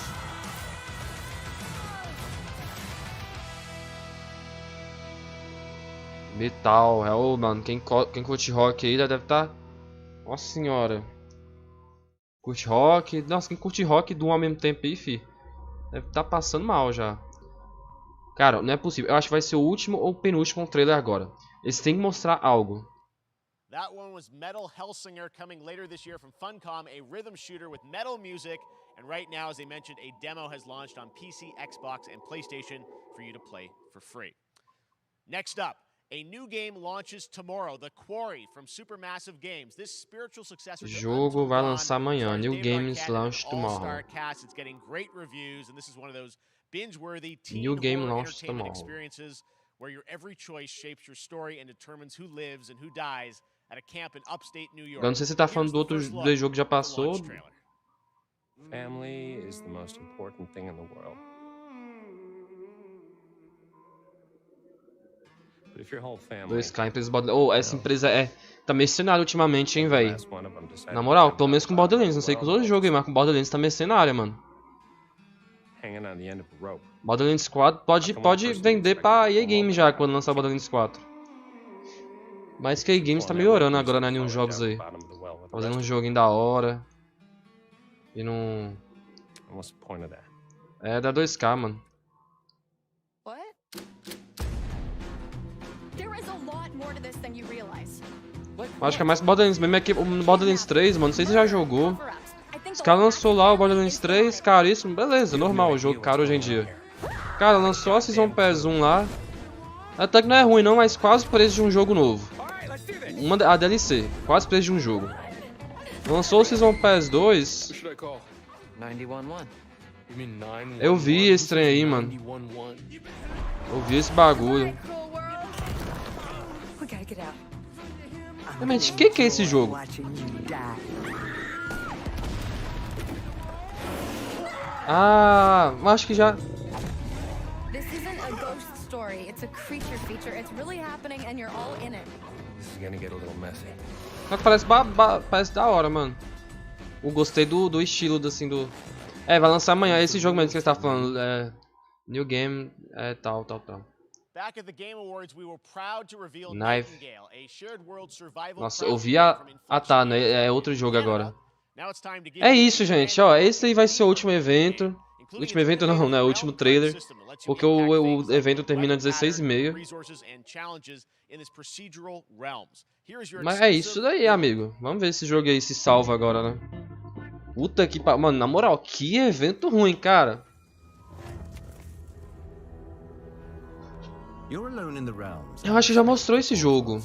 Metal, oh, mano, quem curte rock aí deve estar... Nossa senhora. Curte rock, nossa, quem curte rock e Doom ao mesmo tempo aí, fi, deve estar passando mal já. Cara, não é possível, eu acho que vai ser o último ou penúltimo trailer agora. Eles têm que mostrar algo. That one was Metal Hellsinger coming later this year from Funcom, a rhythm shooter with metal music. And right now, as they mentioned, a demo has launched on PC, Xbox, and PlayStation for you to play for free. Next up, a new game launches tomorrow, The Quarry from Supermassive Games. This spiritual successor O jogo vai lançar amanhã. New Games launch tomorrow. It's getting great reviews, and this is one of those binge-worthy New teen game horror launch entertainment tomorrow. experiences where your every choice shapes your story and determines who lives and who dies at a camp in upstate New York. Eu não sei se você tá falando do outro jogo que já passou. Family is the most important thing in the world. But if your whole family... 2K, empresa Borderlands. Oh, essa empresa tá mercenária ultimamente, hein, velho. Na moral, pelo menos com Borderlands. Não sei com os outros jogos aí, mas com Borderlands tá mercenária, mano. Borderlands 4 pode vender pra EA Games já quando lançar Borderlands 4. Mas que a EA Games tá melhorando agora, né, em uns jogos aí. Fazendo um joguinho da hora. E não... É da 2K, mano. Acho que é mais Borderlands mesmo, é que o Borderlands 3, mano, não sei se você já jogou. Os caras lançou lá o Borderlands 3, caríssimo, beleza, normal, o jogo caro hoje em dia. Cara, lançou a Season Pass 1 lá. Até que não é ruim não, mas quase o preço de um jogo novo. A DLC, quase o preço de um jogo. Lançou o Season Pass 2. Eu vi esse trem aí, mano. Eu vi esse bagulho. Realmente, o que é esse jogo? Ah, acho que já... Só que parece da hora, mano. Eu gostei do estilo, assim, do... É, vai lançar amanhã, esse jogo mesmo que você tá falando. É... New Game, tal. Back at the Game Awards, we were proud to reveal Knife. Nightingale, a shared world survival. Nossa, eu vi a... Ah tá, né? É outro jogo agora. É isso, gente, ó. Esse aí vai ser o último evento. Último evento não, né? O último trailer. Porque o evento termina às 16h30. Mas é isso daí, amigo. Vamos ver se esse jogo aí se salva agora, né? Puta que pariu. Mano, na moral, que evento ruim, cara. You're alone in the realms. Eu acho que já mostrou esse jogo.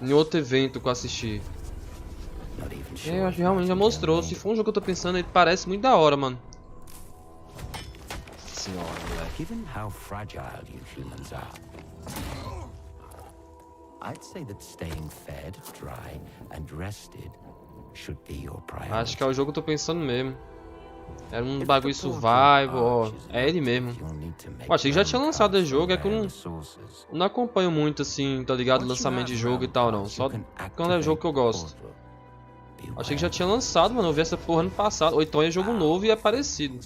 em outro evento que eu assisti. É, eu acho que realmente já mostrou. Se for um jogo que eu tô pensando, ele parece muito da hora, mano. Senhora, moleque. Given how fragile you humans are, I'd say that staying fed, dry, and rested should be your priority. Acho que é o jogo que eu tô pensando mesmo. Era um bagulho survival, ó. É ele mesmo. Eu achei que já tinha lançado esse jogo, é que eu não acompanho muito assim, tá ligado? Lançamento de jogo e tal, não. Só quando é jogo que eu gosto. Achei que já tinha lançado, mano. Eu vi essa porra ano passado. Ou então é jogo novo e é parecido.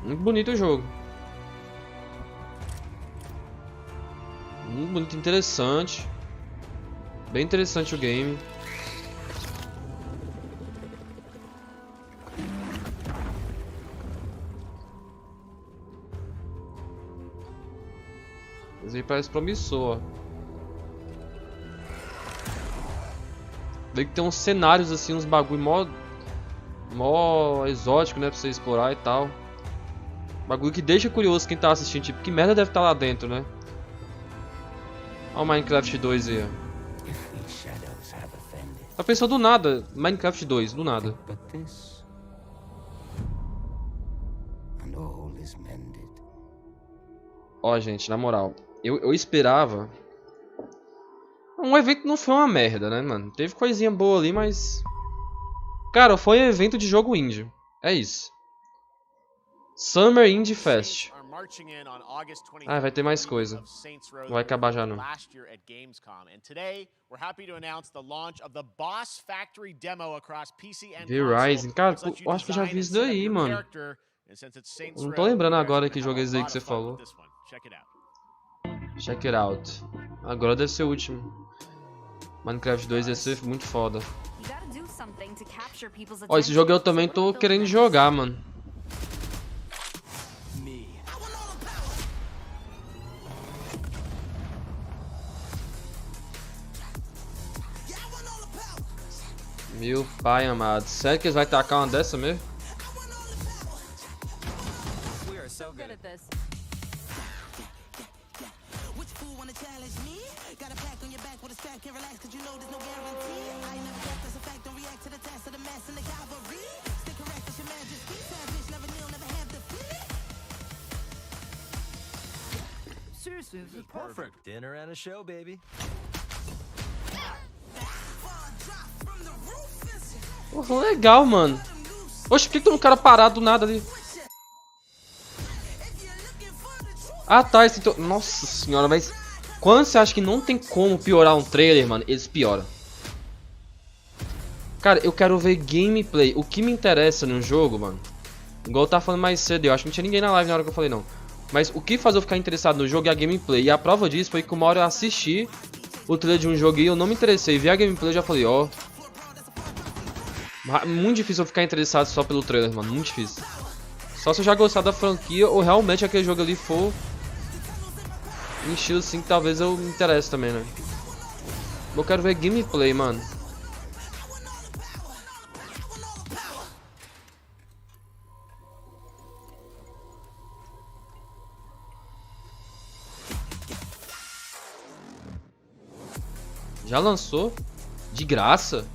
Muito bonito o jogo. Muito bonito, interessante. Bem interessante o game. Esse aí parece promissor, ó. Vê que tem uns cenários assim, uns bagulho mó exótico, né, pra você explorar e tal. Bagulho que deixa curioso quem tá assistindo, tipo, que merda deve estar lá dentro, né? Olha o Minecraft 2 aí, ó. Tá pensando do nada, Minecraft 2, do nada. Ó, gente, na moral, eu esperava. Um evento não foi uma merda, né, mano? Teve coisinha boa ali, mas... Cara, foi um evento de jogo indie. É isso. Summer Indie Fest. Ah, vai ter mais coisa. Não vai acabar já, não. V-Rising. Cara, eu acho que eu já vi isso daí, mano. Eu não tô lembrando agora que jogo é esse aí que você falou. Check it out. Agora deve ser o último. Minecraft 2 ia ser muito foda. Ó, esse jogo eu também tô querendo jogar, mano. Meu pai amado. Sério que eles vão tacar uma dessa mesmo? Seriously, this is perfect. Dinner and a show, baby. Porra, legal, mano. Oxe, por que tem um cara parado do nada ali? Ah, tá. Esse Nossa senhora, mas... Quando você acha que não tem como piorar um trailer, mano, eles pioram. Cara, eu quero ver gameplay. O que me interessa no jogo, mano... Igual eu tava falando mais cedo, eu acho que não tinha ninguém na live na hora que eu falei, não. Mas o que faz eu ficar interessado no jogo é a gameplay. E a prova disso foi que uma hora eu assisti o trailer de um jogo e eu não me interessei. Vi a gameplay e já falei, ó... Muito difícil eu ficar interessado só pelo trailer, mano. Muito difícil. Só se eu já gostar da franquia ou realmente aquele jogo ali for um estilo assim que talvez eu me interesse também, né? Eu quero ver gameplay, mano. Já lançou? De graça?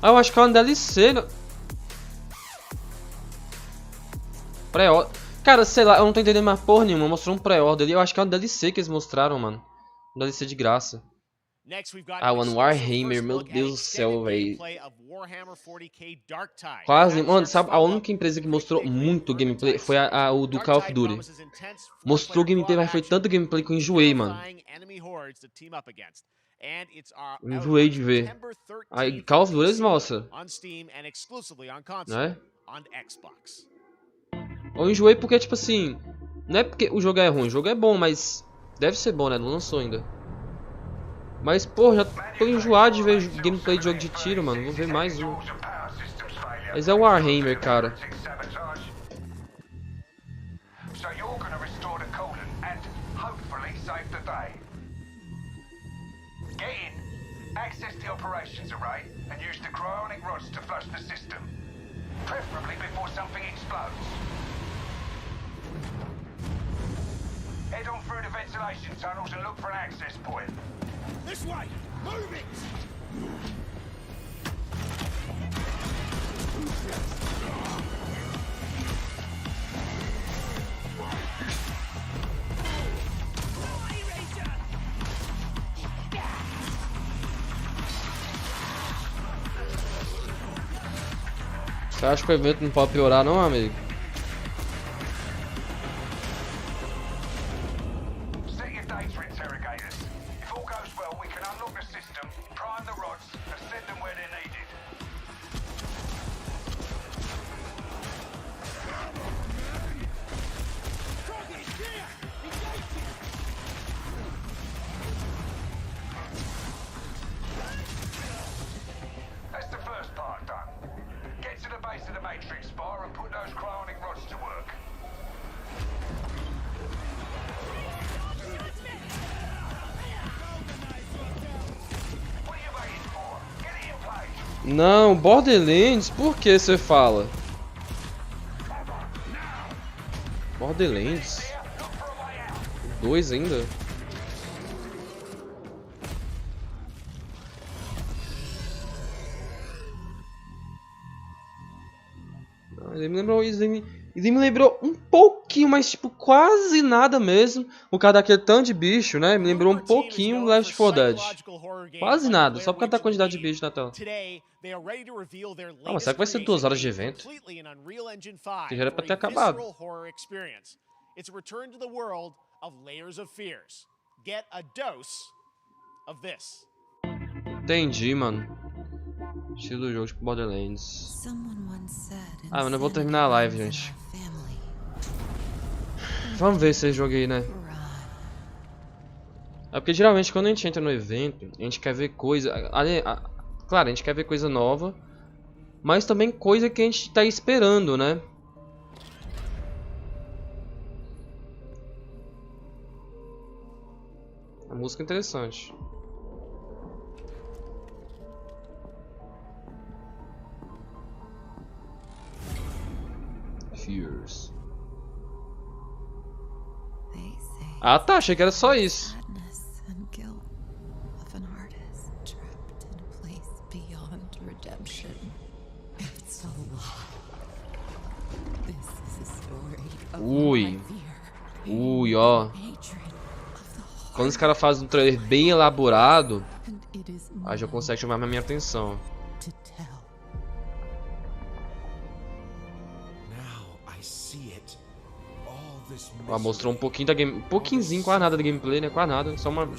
Ah, eu acho que é uma DLC. Pré-order. Cara, sei lá, eu não tô entendendo mais porra nenhuma. Mostrou um pré-order ali. Eu acho que é uma DLC que eles mostraram, mano. Uma DLC de graça. Ah, o Warhammer, meu Deus do céu, velho. Quase, mano, sabe, a única empresa que mostrou muito gameplay foi o do Call of Duty. Mostrou gameplay, mas foi tanto gameplay que eu enjoei, mano. Enjoei de ver. Aí, Call of Duty mostra. Né? Eu enjoei porque, tipo assim... Não é porque o jogo é ruim, o jogo é bom, mas... Deve ser bom, né? Não lançou ainda. Mas, pô, já tô enjoado de ver gameplay de jogo de tiro, mano. Vou ver mais um. Mas é o Warhammer, cara. Access the operations array and use the cryonic rods to flush the system. Preferably before something explodes. Head on through the ventilation tunnels and look for an access point. This way! Move it! Você acha que o evento não pode piorar não, amigo? Set your data interrogators. If all goes well, we can unlock the system, prime the rods, and send them where they're needed. That's the first part done. Get to the base of the matrix bar and put those cryonic rods to work. What are you waiting for? Get it in place. Não, Borderlands? Por que você fala? Borderlands? 2 ainda? Ele me lembrou isso, ele me lembrou um pouquinho, mas tipo, quase nada mesmo. O cara daquele tanto de bicho, né? Me lembrou um pouquinho Left 4 Dead. Quase nada, só por causa da quantidade de bicho na tela. Ah, mas será que vai ser 2 horas de evento? Que já era pra ter acabado. It's a return to the world of layers of fears. Get a dose of this. Entendi, mano. Estilo do jogo, tipo Borderlands. Ah, mano, eu vou terminar a live, gente. Vamos ver esse jogo aí, né? É porque geralmente quando a gente entra no evento, a gente quer ver coisa... Claro, a gente quer ver coisa nova, mas também coisa que a gente tá esperando, né? A música é interessante. Fears. Ah tá, achei que era só isso. Ui. Ui, ó. Quando os caras fazem um trailer bem elaborado, aí já consegue chamar a minha atenção. Ó, mostrou um pouquinho da game, um pouquinhozinho, quase nada da gameplay, né? Quase nada, só uma...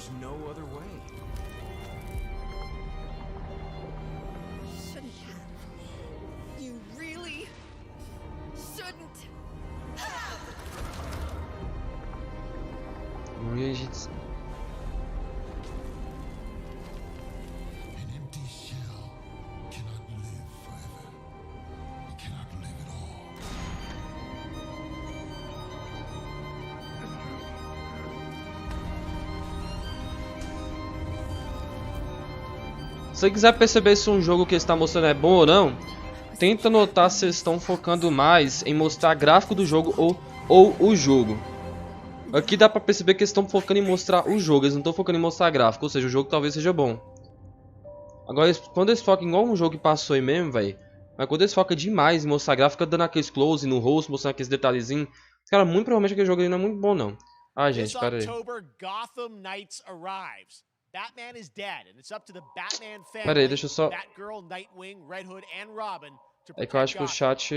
Se você quiser perceber se um jogo que está mostrando é bom ou não, tenta notar se eles estão focando mais em mostrar gráfico do jogo ou o jogo. Aqui dá pra perceber que eles estão focando em mostrar o jogo, eles não estão focando em mostrar gráfico, ou seja, o jogo talvez seja bom. Agora, quando eles focam igual um jogo que passou aí mesmo, velho, mas quando eles focam demais em mostrar gráfico, dando aqueles close no rosto, mostrando aqueles detalhezinhos, cara, muito provavelmente aquele jogo aí não é muito bom, não. Ah, gente, pera aí. Batman is dead, and it's up to the Batman family, Pera aí, deixa eu só... Batgirl, Nightwing, Red Hood, and Robin to É que eu acho que o chat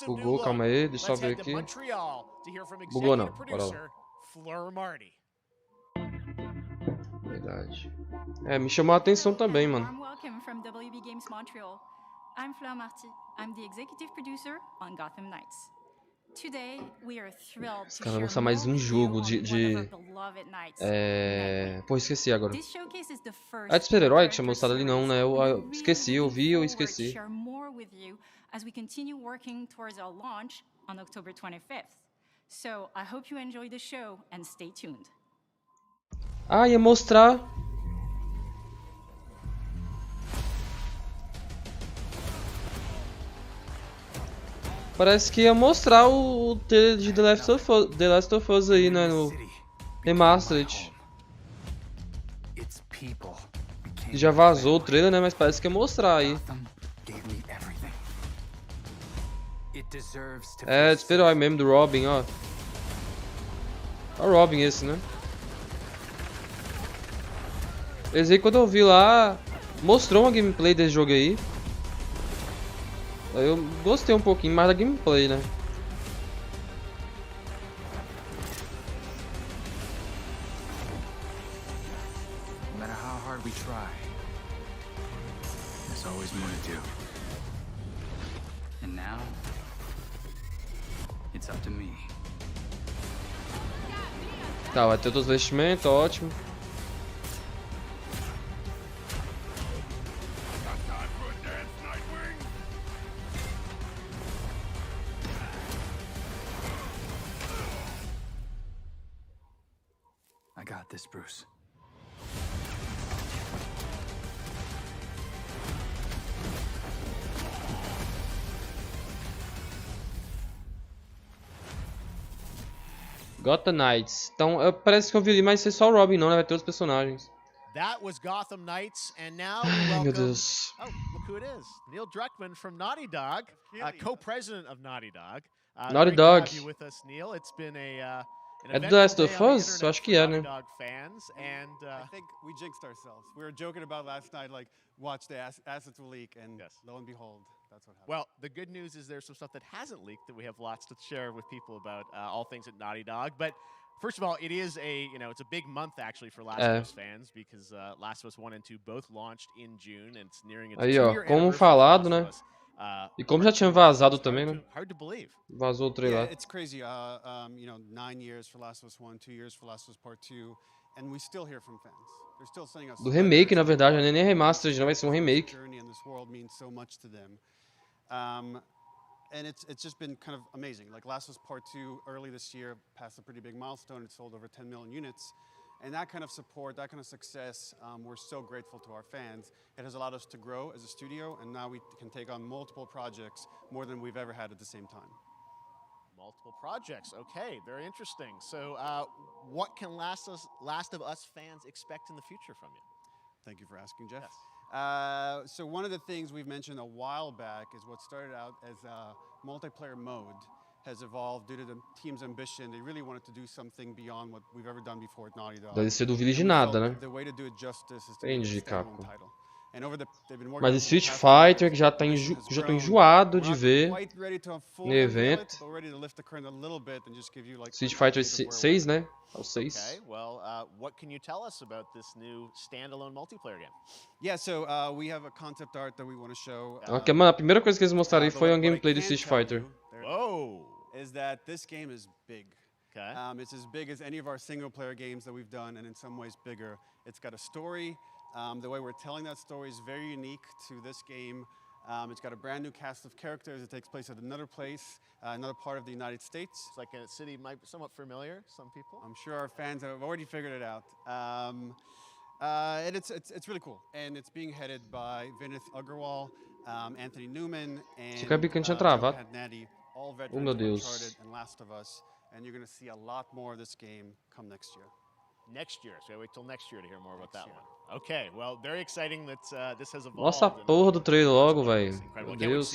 bugou, calma aí, deixa eu só ver aqui. Bugou não, bora lá. Verdade. É, me chamou a atenção também, mano. Welcome from WB Games Montreal. I'm Fleur Marty. I'm the executive producer on Gotham Knights. Today we are thrilled Os to caras vão share lançar mais um jogo de... Pô, esqueci agora. É de super-herói que tinha mostrado ali não, né? Eu esqueci, eu vi, eu esqueci. As we continue working towards our launch on October 25th. So I hope you enjoy the show and stay tuned. Ah, ia mostrar... Parece que ia mostrar o trailer de The Last of Us aí, né, no Remastered. Já vazou o trailer, né, mas parece que ia mostrar aí. É, de super-herói mesmo, do Robin, ó. É o Robin esse, né? Esse aí, quando eu vi lá, mostrou uma gameplay desse jogo aí. Eu gostei um pouquinho mais da gameplay, né? No matter how hard we try, there's always more to do. And now, it's up to me. Tá, vai ter todos os vestimentos, ótimo. I got this, Bruce. Gotham Knights. Então, parece que eu vi ali, mas é só o Robin não, né? Vai ter outros personagens. That was Gotham Knights, and now we Ai, meu welcome... Deus. Oh, look who it is. Neil Druckmann from Naughty Dog, co-president of Naughty Dog. Naughty great Dog. to have you with us, Neil. It's been an É do eventful The Last day of on the Us? Eu internet acho que for é, Naughty né? Dog fans, and I think we jinxed ourselves. We were joking about last night, like, watch the assets will leak, and lo and behold, that's what happened. well, the good news is there's some stuff that hasn't leaked that we have lots to share with people about all things at Naughty Dog. But first of all, it is it's a big month actually for Last of Us fans because Last of Us 1 and 2 both launched in June and it's nearing its Aí, ó, 2-year como anniversary falado, for né? Last of Us. E como já tinha vazado também, né? Hard to believe. Vazou o trailer. Yeah, it's crazy. 9 years for Last of Us 1, 2 years for Last of Us Part 2, and we still hear from fans. They're still saying us. Do remake, na verdade, não é nem remastered, não, vai ser um remake. Journey in this world means so much to them. And it's just been kind of amazing. Like Last of Us Part 2 early this year passed a pretty big milestone. It sold over 10 million units. And that kind of support, that kind of success, we're so grateful to our fans. It has allowed us to grow as a studio, and now we can take on multiple projects, more than we've ever had at the same time. Multiple projects. Okay, very interesting. So, what can Last of Us fans expect in the future from you? Thank you for asking, Jeff. So one of the things we've mentioned a while back is what started out as a multiplayer mode has evolved due to the team's ambition. They really wanted to do something beyond what we've ever done before at Naughty Dog. Deve ser dúvida de nada, né? The way to do it justice is to make it Entendi, a standalone Capo. title. And over they've been working Mas on Street the past Fighter, que years, já the mission has tô grown. enjoado de We're not ver quite ready to full no unveil evento. it, but we're ready to lift the curtain a little bit and just give you like Street Fighter 6, né? É o 6. Okay, well, what can you tell us about this new standalone multiplayer game? Yeah, so we have a concept art that we want to show. Ok, mano, a primeira coisa que eles mostraram aí foi um gameplay do Street Fighter. Whoa! Is that this game is big. Okay. It's as big as any of our single-player games that we've done, and in some ways bigger. It's got a story. The way we're telling that story is very unique to this game. It's got a brand new cast of characters. It takes place at another place, another part of the United States. It's like a city might be somewhat familiar, some people. I'm sure our fans have already figured it out. And it's really cool. And it's being headed by Vinith Agarwal, Anthony Newman, and Pat Natty, all veterans of Uncharted and Last of Us. And you're going to see a lot more of this game come next year. Next year, so we wait till next year to hear more about that one. Okay, well, very exciting that this has evolved. Nossa, a porra do trailer logo, velho. Meu Deus.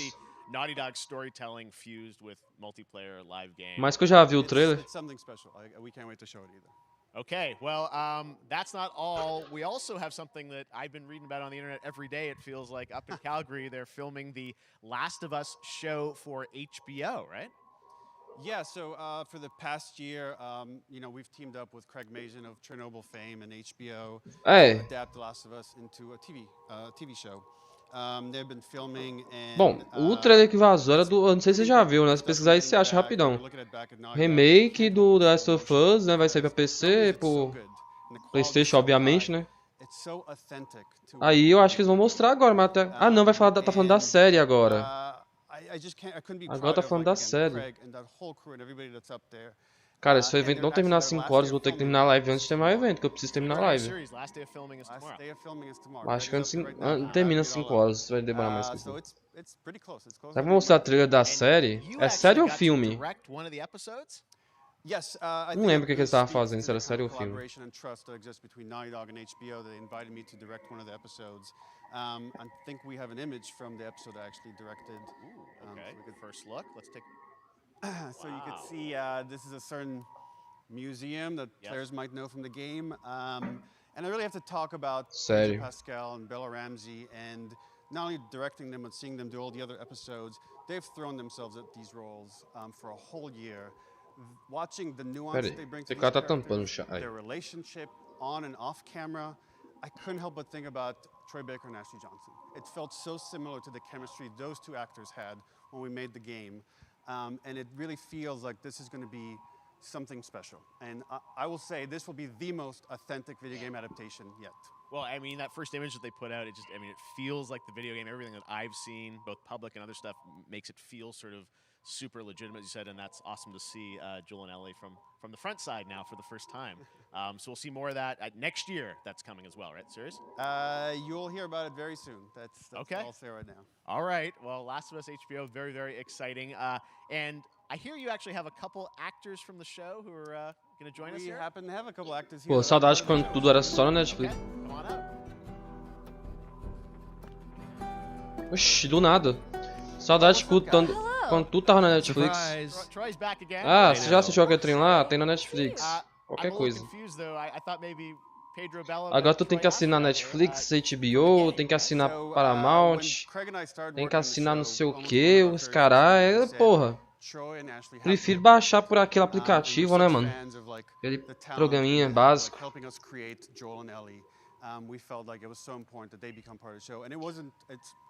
Naughty Dog storytelling fused with multiplayer live game. Mais que eu já vi o trailer. It's something special. We can't wait to show it either. Okay, well, that's not all. We also have something that I've been reading about on the internet every day. It feels like up in Calgary, they're filming the Last of Us show for HBO, right? Yeah, so for the past year, we've teamed up with Craig Mazin of Chernobyl fame and HBO to adapt The Last of Us into a TV show. They've been filming and, bom, o trailer que vazou era do... Eu não sei se você já viu, né? Se pesquisar aí você acha rapidão. Remake do The Last of Us, né? Vai sair pra PC, pro PlayStation, obviamente, né? Aí eu acho que eles vão mostrar agora, mas até... Ah, não, tá falando da série agora. Agora tá falando da série. Cara, se o evento não terminar às 5 horas, vou ter que terminar a live antes de terminar o evento, que eu preciso terminar a live. Acho que antes termina às 5 horas, vai demorar mais que isso. Será que eu vou mostrar a trailer da série? É série ou filme? Não lembro o que eles estavam fazendo, se era série ou filme. I think we have an image from the episode I actually directed. Okay, good first look. Let's take. So you can see this is a certain museum that players might know from the game. And I really have to talk about Pedro Pascal and Bella Ramsey, and not only directing them, but seeing them do all the other episodes. They've thrown themselves at these roles for a whole year. Watching the nuance they bring to these characters, their relationship on and off camera, I couldn't help but think about Troy Baker and Ashley Johnson. It felt so similar to the chemistry those two actors had when we made the game. And it really feels like this is going to be something special. And I will say this will be the most authentic video game adaptation yet. Well, I mean, that first image that they put out, it feels like the video game. Everything that I've seen, both public and other stuff, makes it feel sort of super legitimate, as you said, and that's awesome to see Joel and Ellie from the front side now for the first time. So we'll see more of that next year. That's coming as well, right? Serious? You'll hear about it very soon. That's okay. All I'll say right now. All right. Well, Last of Us HBO, very, very exciting. And I hear you actually have a couple actors from the show who are going to join us here. We happen to have a couple actors here. Pô, saudade quando tudo era só na Netflix. Come on up. Oxi, do nada. Saudade quando tudo tava na Netflix. Ah, você já assistiu aquele trem lá? Tem na Netflix. Qualquer coisa. Agora tu tem que assinar Netflix, HBO, tem que assinar Paramount, tem que assinar não sei o que, os caras, porra. Prefiro baixar por aquele aplicativo, né, mano? Aquele programinha básico. We felt like it was so important that they become part of the show, and it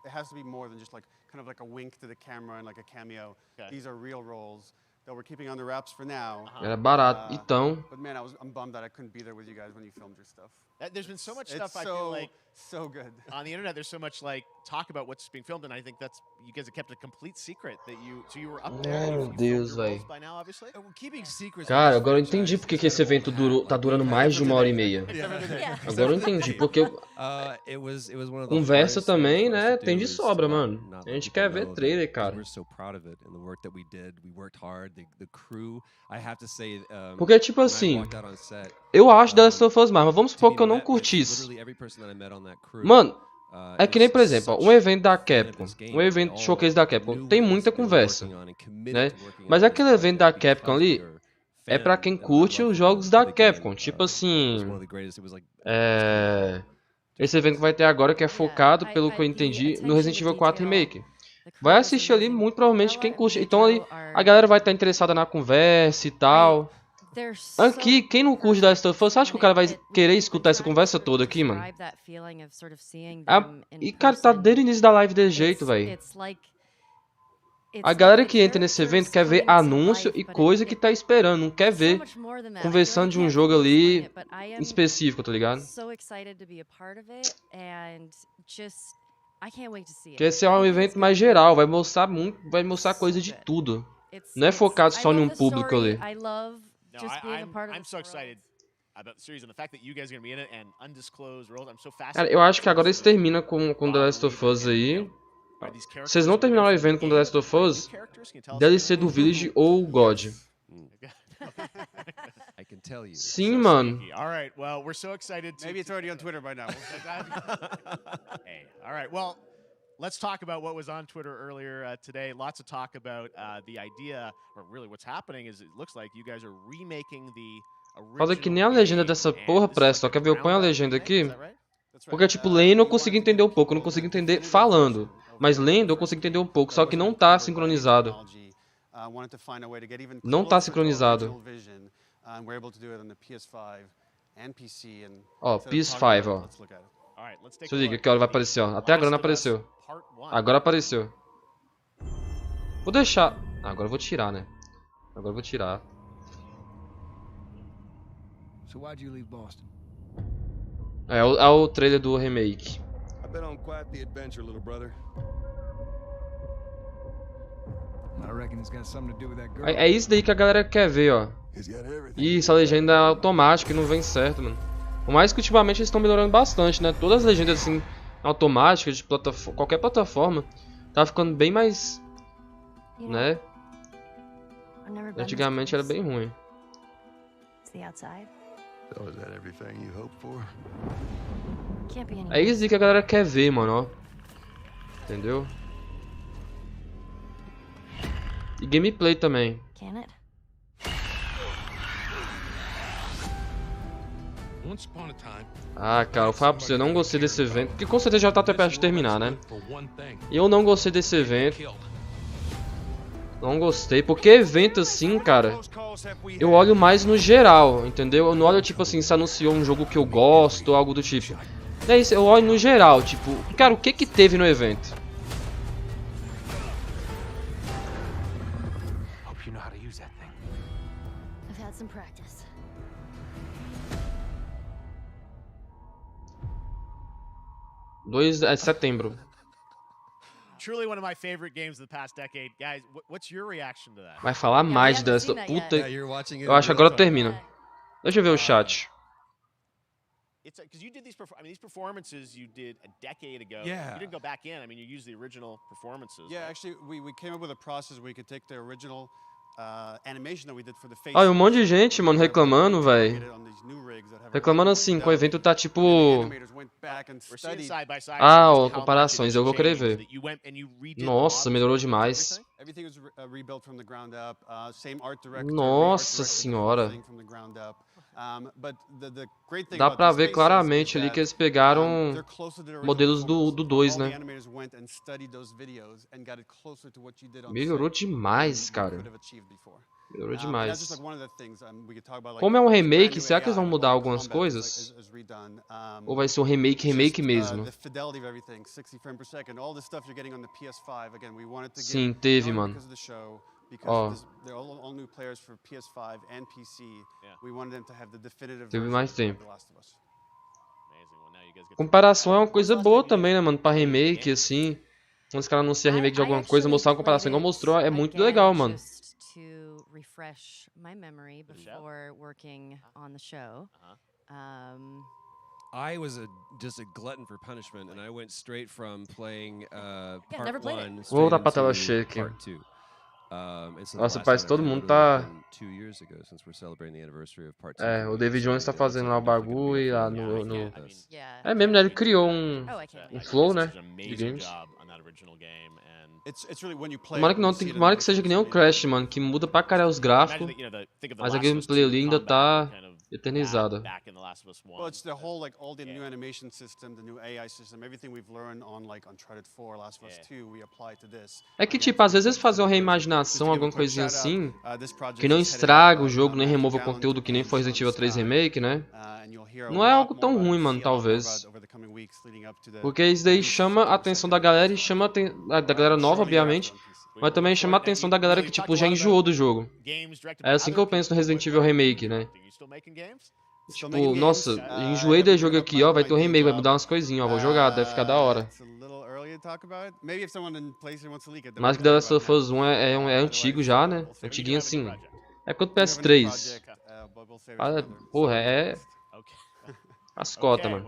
has to be more than just like kind of like a wink to the camera and like a cameo. Okay. These are real roles that we're keeping under wraps for now. Era barato, então. But man, I'm bummed that I couldn't be there with you guys when you filmed your stuff. There's been so much stuff I feel like so good on the internet. There's so much like talk about what's being filmed, and I think that's you guys have kept a complete secret that you were up there. Meu Deus, velho. Keeping secrets. Cara, agora eu entendi porque que esse evento tá durando mais de 1h30. Agora eu entendi porque conversa também, né? Tem de sobra, mano. A gente quer ver trailer, cara. Porque tipo assim, eu acho The Last of Us mais, mas vamos supor que eu não curtisse. Mano, é que nem, por exemplo, um evento da Capcom, um evento showcase da Capcom, tem muita conversa, né? Mas aquele evento da Capcom ali é pra quem curte os jogos da Capcom, tipo assim, esse evento que vai ter agora que é focado, pelo que eu entendi, no Resident Evil 4 Remake. Vai assistir ali muito provavelmente quem curte, então ali a galera vai estar interessada na conversa e tal. Aqui, quem não curte da Last of Us, você acha que o cara vai querer escutar essa conversa toda aqui, mano? E, cara, tá desde o início da live desse jeito, velho. A galera que entra nesse evento quer ver anúncio e coisa que tá esperando, não quer ver conversando de um jogo ali específico, tá ligado? Que esse é um evento mais geral, vai mostrar coisa de tudo. Não é focado só em um público ali. No, I'm so excited about the series and the fact that you guys are going to be in it and undisclosed roles. I'm so fascinated. Cara, eu acho que agora eles terminam com The Last of Us aí. Vocês não terminaram o evento com The Last of Us, DLC do Village ou God. Sim, mano. All right, well, we're so excited to... Maybe it's already on Twitter by now. Hey, all right, well, let's talk about what was on Twitter earlier today. Lots of talk about the idea, or really what's happening is it looks like you guys are remaking the Fala que nem a legenda dessa porra presta, ó. Quer ver? Eu ponho a legenda aqui. Porque, tipo, lendo eu consigo entender um pouco, eu não consigo entender falando. Mas lendo eu consigo entender um pouco, só que não tá sincronizado. Não tá sincronizado. Ó, PS5, ó. Se liga que hora vai aparecer, ó. Até agora não apareceu. Agora apareceu. Vou deixar... agora eu vou tirar, né? Agora eu vou tirar. É o trailer do remake. É isso daí que a galera quer ver, ó. Ih, essa legenda é automática e não vem certo, mano. Por mais que ultimamente eles estão melhorando bastante, né? Todas as legendas assim, automáticas de qualquer plataforma, tá ficando bem mais, né? Antigamente era bem ruim. É isso aí que a galera quer ver, mano, ó. Entendeu? E gameplay também. Ah, cara, eu falo pra você, eu não gostei desse evento. Porque com certeza já tá até perto de terminar, né? Eu não gostei desse evento. Não gostei, porque evento assim, cara, eu olho mais no geral, entendeu? Eu não olho tipo assim, se anunciou um jogo que eu gosto ou algo do tipo. É isso, eu olho no geral, tipo, cara, o que que teve no evento? É setembro. Truly one of my favorite games of the past decade. Guys, what's your reaction to that? Vai falar mais dessa puta. Eu acho que agora termina. Deixa eu ver o chat. It's because you did these performances you did a decade ago. Yeah. You didn't go back in. I mean, you used the original performances. Yeah, actually, we came up with a process where we could take the original animation that we did for the face. Olha, um monte de gente, mano, reclamando, velho. Reclamando assim, que o evento tá tipo... Ah, ó, comparações, eu vou querer ver. Nossa, melhorou demais. Nossa senhora. Dá pra ver claramente ali que eles pegaram modelos do 2, né? Melhorou demais, cara. Melhorou demais. Como é um remake, será que eles vão mudar algumas coisas? Ou vai ser um remake mesmo? Sim, teve, mano. Ó. Teve mais tempo. Comparação é uma coisa boa também, né, mano? Pra remake, assim. Quando os caras anunciam remake de alguma coisa, mostrar uma comparação igual mostrou, é muito legal, mano. Refresh my memory before working on the show. I was just a glutton for punishment, and I went straight from playing part 1 Vou voltar pra tela cheia aqui. Nossa, parece que todo mundo tá... É, o David Jones tá fazendo lá o bagulho lá no... É mesmo, né? Ele criou um flow, né? De games. Tomara que seja que nem o Crash, mano, que muda pra caralho os gráficos, mas a gameplay ali ainda tá eternizada. Well, it's the whole, like, all the new animation system, the new AI system, everything we've learned on, like, Uncharted 4, Last of Us 2, we apply to this. É que, tipo, às vezes fazer uma reimaginação, alguma coisinha assim, que não estraga o jogo, nem remova o conteúdo, que nem foi Resident Evil 3 Remake, né? Não é algo tão ruim, mano, talvez. Porque isso daí chama a atenção da galera e chama da galera nova, obviamente, mas também chama a atenção da galera que, tipo, já enjoou do jogo. É assim que eu penso no Resident Evil Remake, né? Tipo, nossa, enjoei desse jogo aqui, ó, vai ter um remake, vai mudar umas coisinhas, ó, vou jogar, deve ficar da hora. Mas que The Last of Us 1 é antigo já, né? Antiguinho assim. É quanto PS3. Ah, porra, é... As cotas, mano.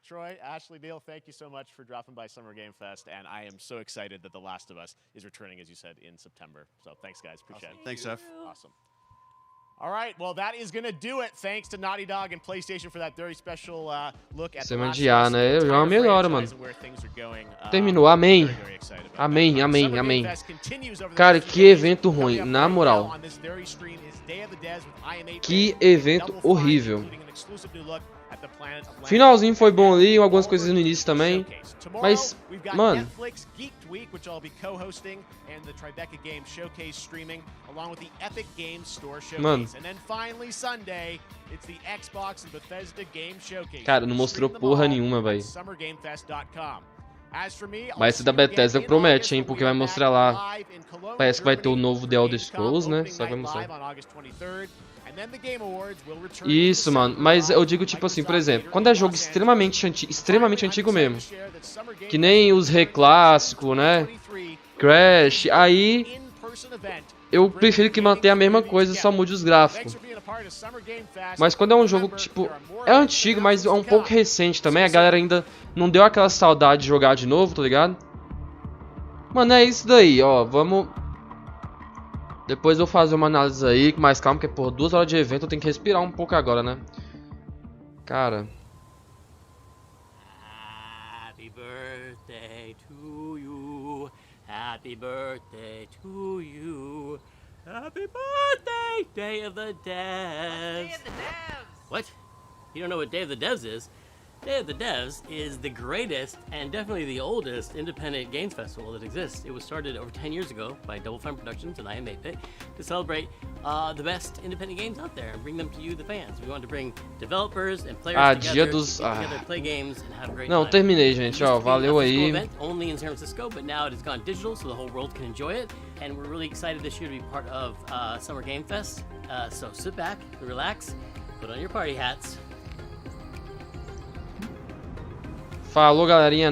Troy, Ashley, Neil, thank you so much for dropping by Summer Game Fest, and I am so excited that The Last of Us is returning, as you said, in September. So thanks, guys. Appreciate it. Thanks, Jeff. Awesome. All right, well, that is going to do it. Thanks to Naughty Dog and PlayStation for that very special look at The Last of Us, né? Já é uma melhora, mano. Terminou, amém. Amém, amém, amém. Cara, que evento ruim, na moral. Que evento horrível. Finalzinho foi bom ali, algumas coisas no início também. Mas, mano... Mano... Cara, não mostrou porra nenhuma, velho. Mas esse da Bethesda promete, hein, porque vai mostrar lá. Parece que vai ter o novo The Elder Scrolls, né? Só vai mostrar. Isso, mano. Mas eu digo tipo assim, por exemplo, quando é jogo extremamente antigo mesmo, que nem os clássicos, né? Crash, aí eu prefiro que mantenha a mesma coisa, só mude os gráficos. Mas quando é um jogo que, tipo, é antigo, mas é um pouco recente também, a galera ainda não deu aquela saudade de jogar de novo, tá ligado? Mano, é isso daí, ó, vamos... Depois eu vou fazer uma análise aí, com mais calma, porque, por 2 horas de evento eu tenho que respirar um pouco agora, né? Cara... Happy birthday to you. Happy birthday to you. Happy birthday, Day of the Devs. Day of the Devs? What? You don't know what Day of the Devs is? Day of the Devs is the greatest and definitely the oldest independent games festival that exists. It was started over 10 years ago by Double Fine Productions and I Am 8-Bit to celebrate the best independent games out there and bring them to you, the fans. We want to bring developers and players together, play games and have a great time. Não, terminei, gente, ó, valeu aí. Event only in San Francisco, but now it has gone digital, so the whole world can enjoy it. And we're really excited this year to be part of Summer Game Fest. So sit back, relax, put on your party hats. Falou, galerinha.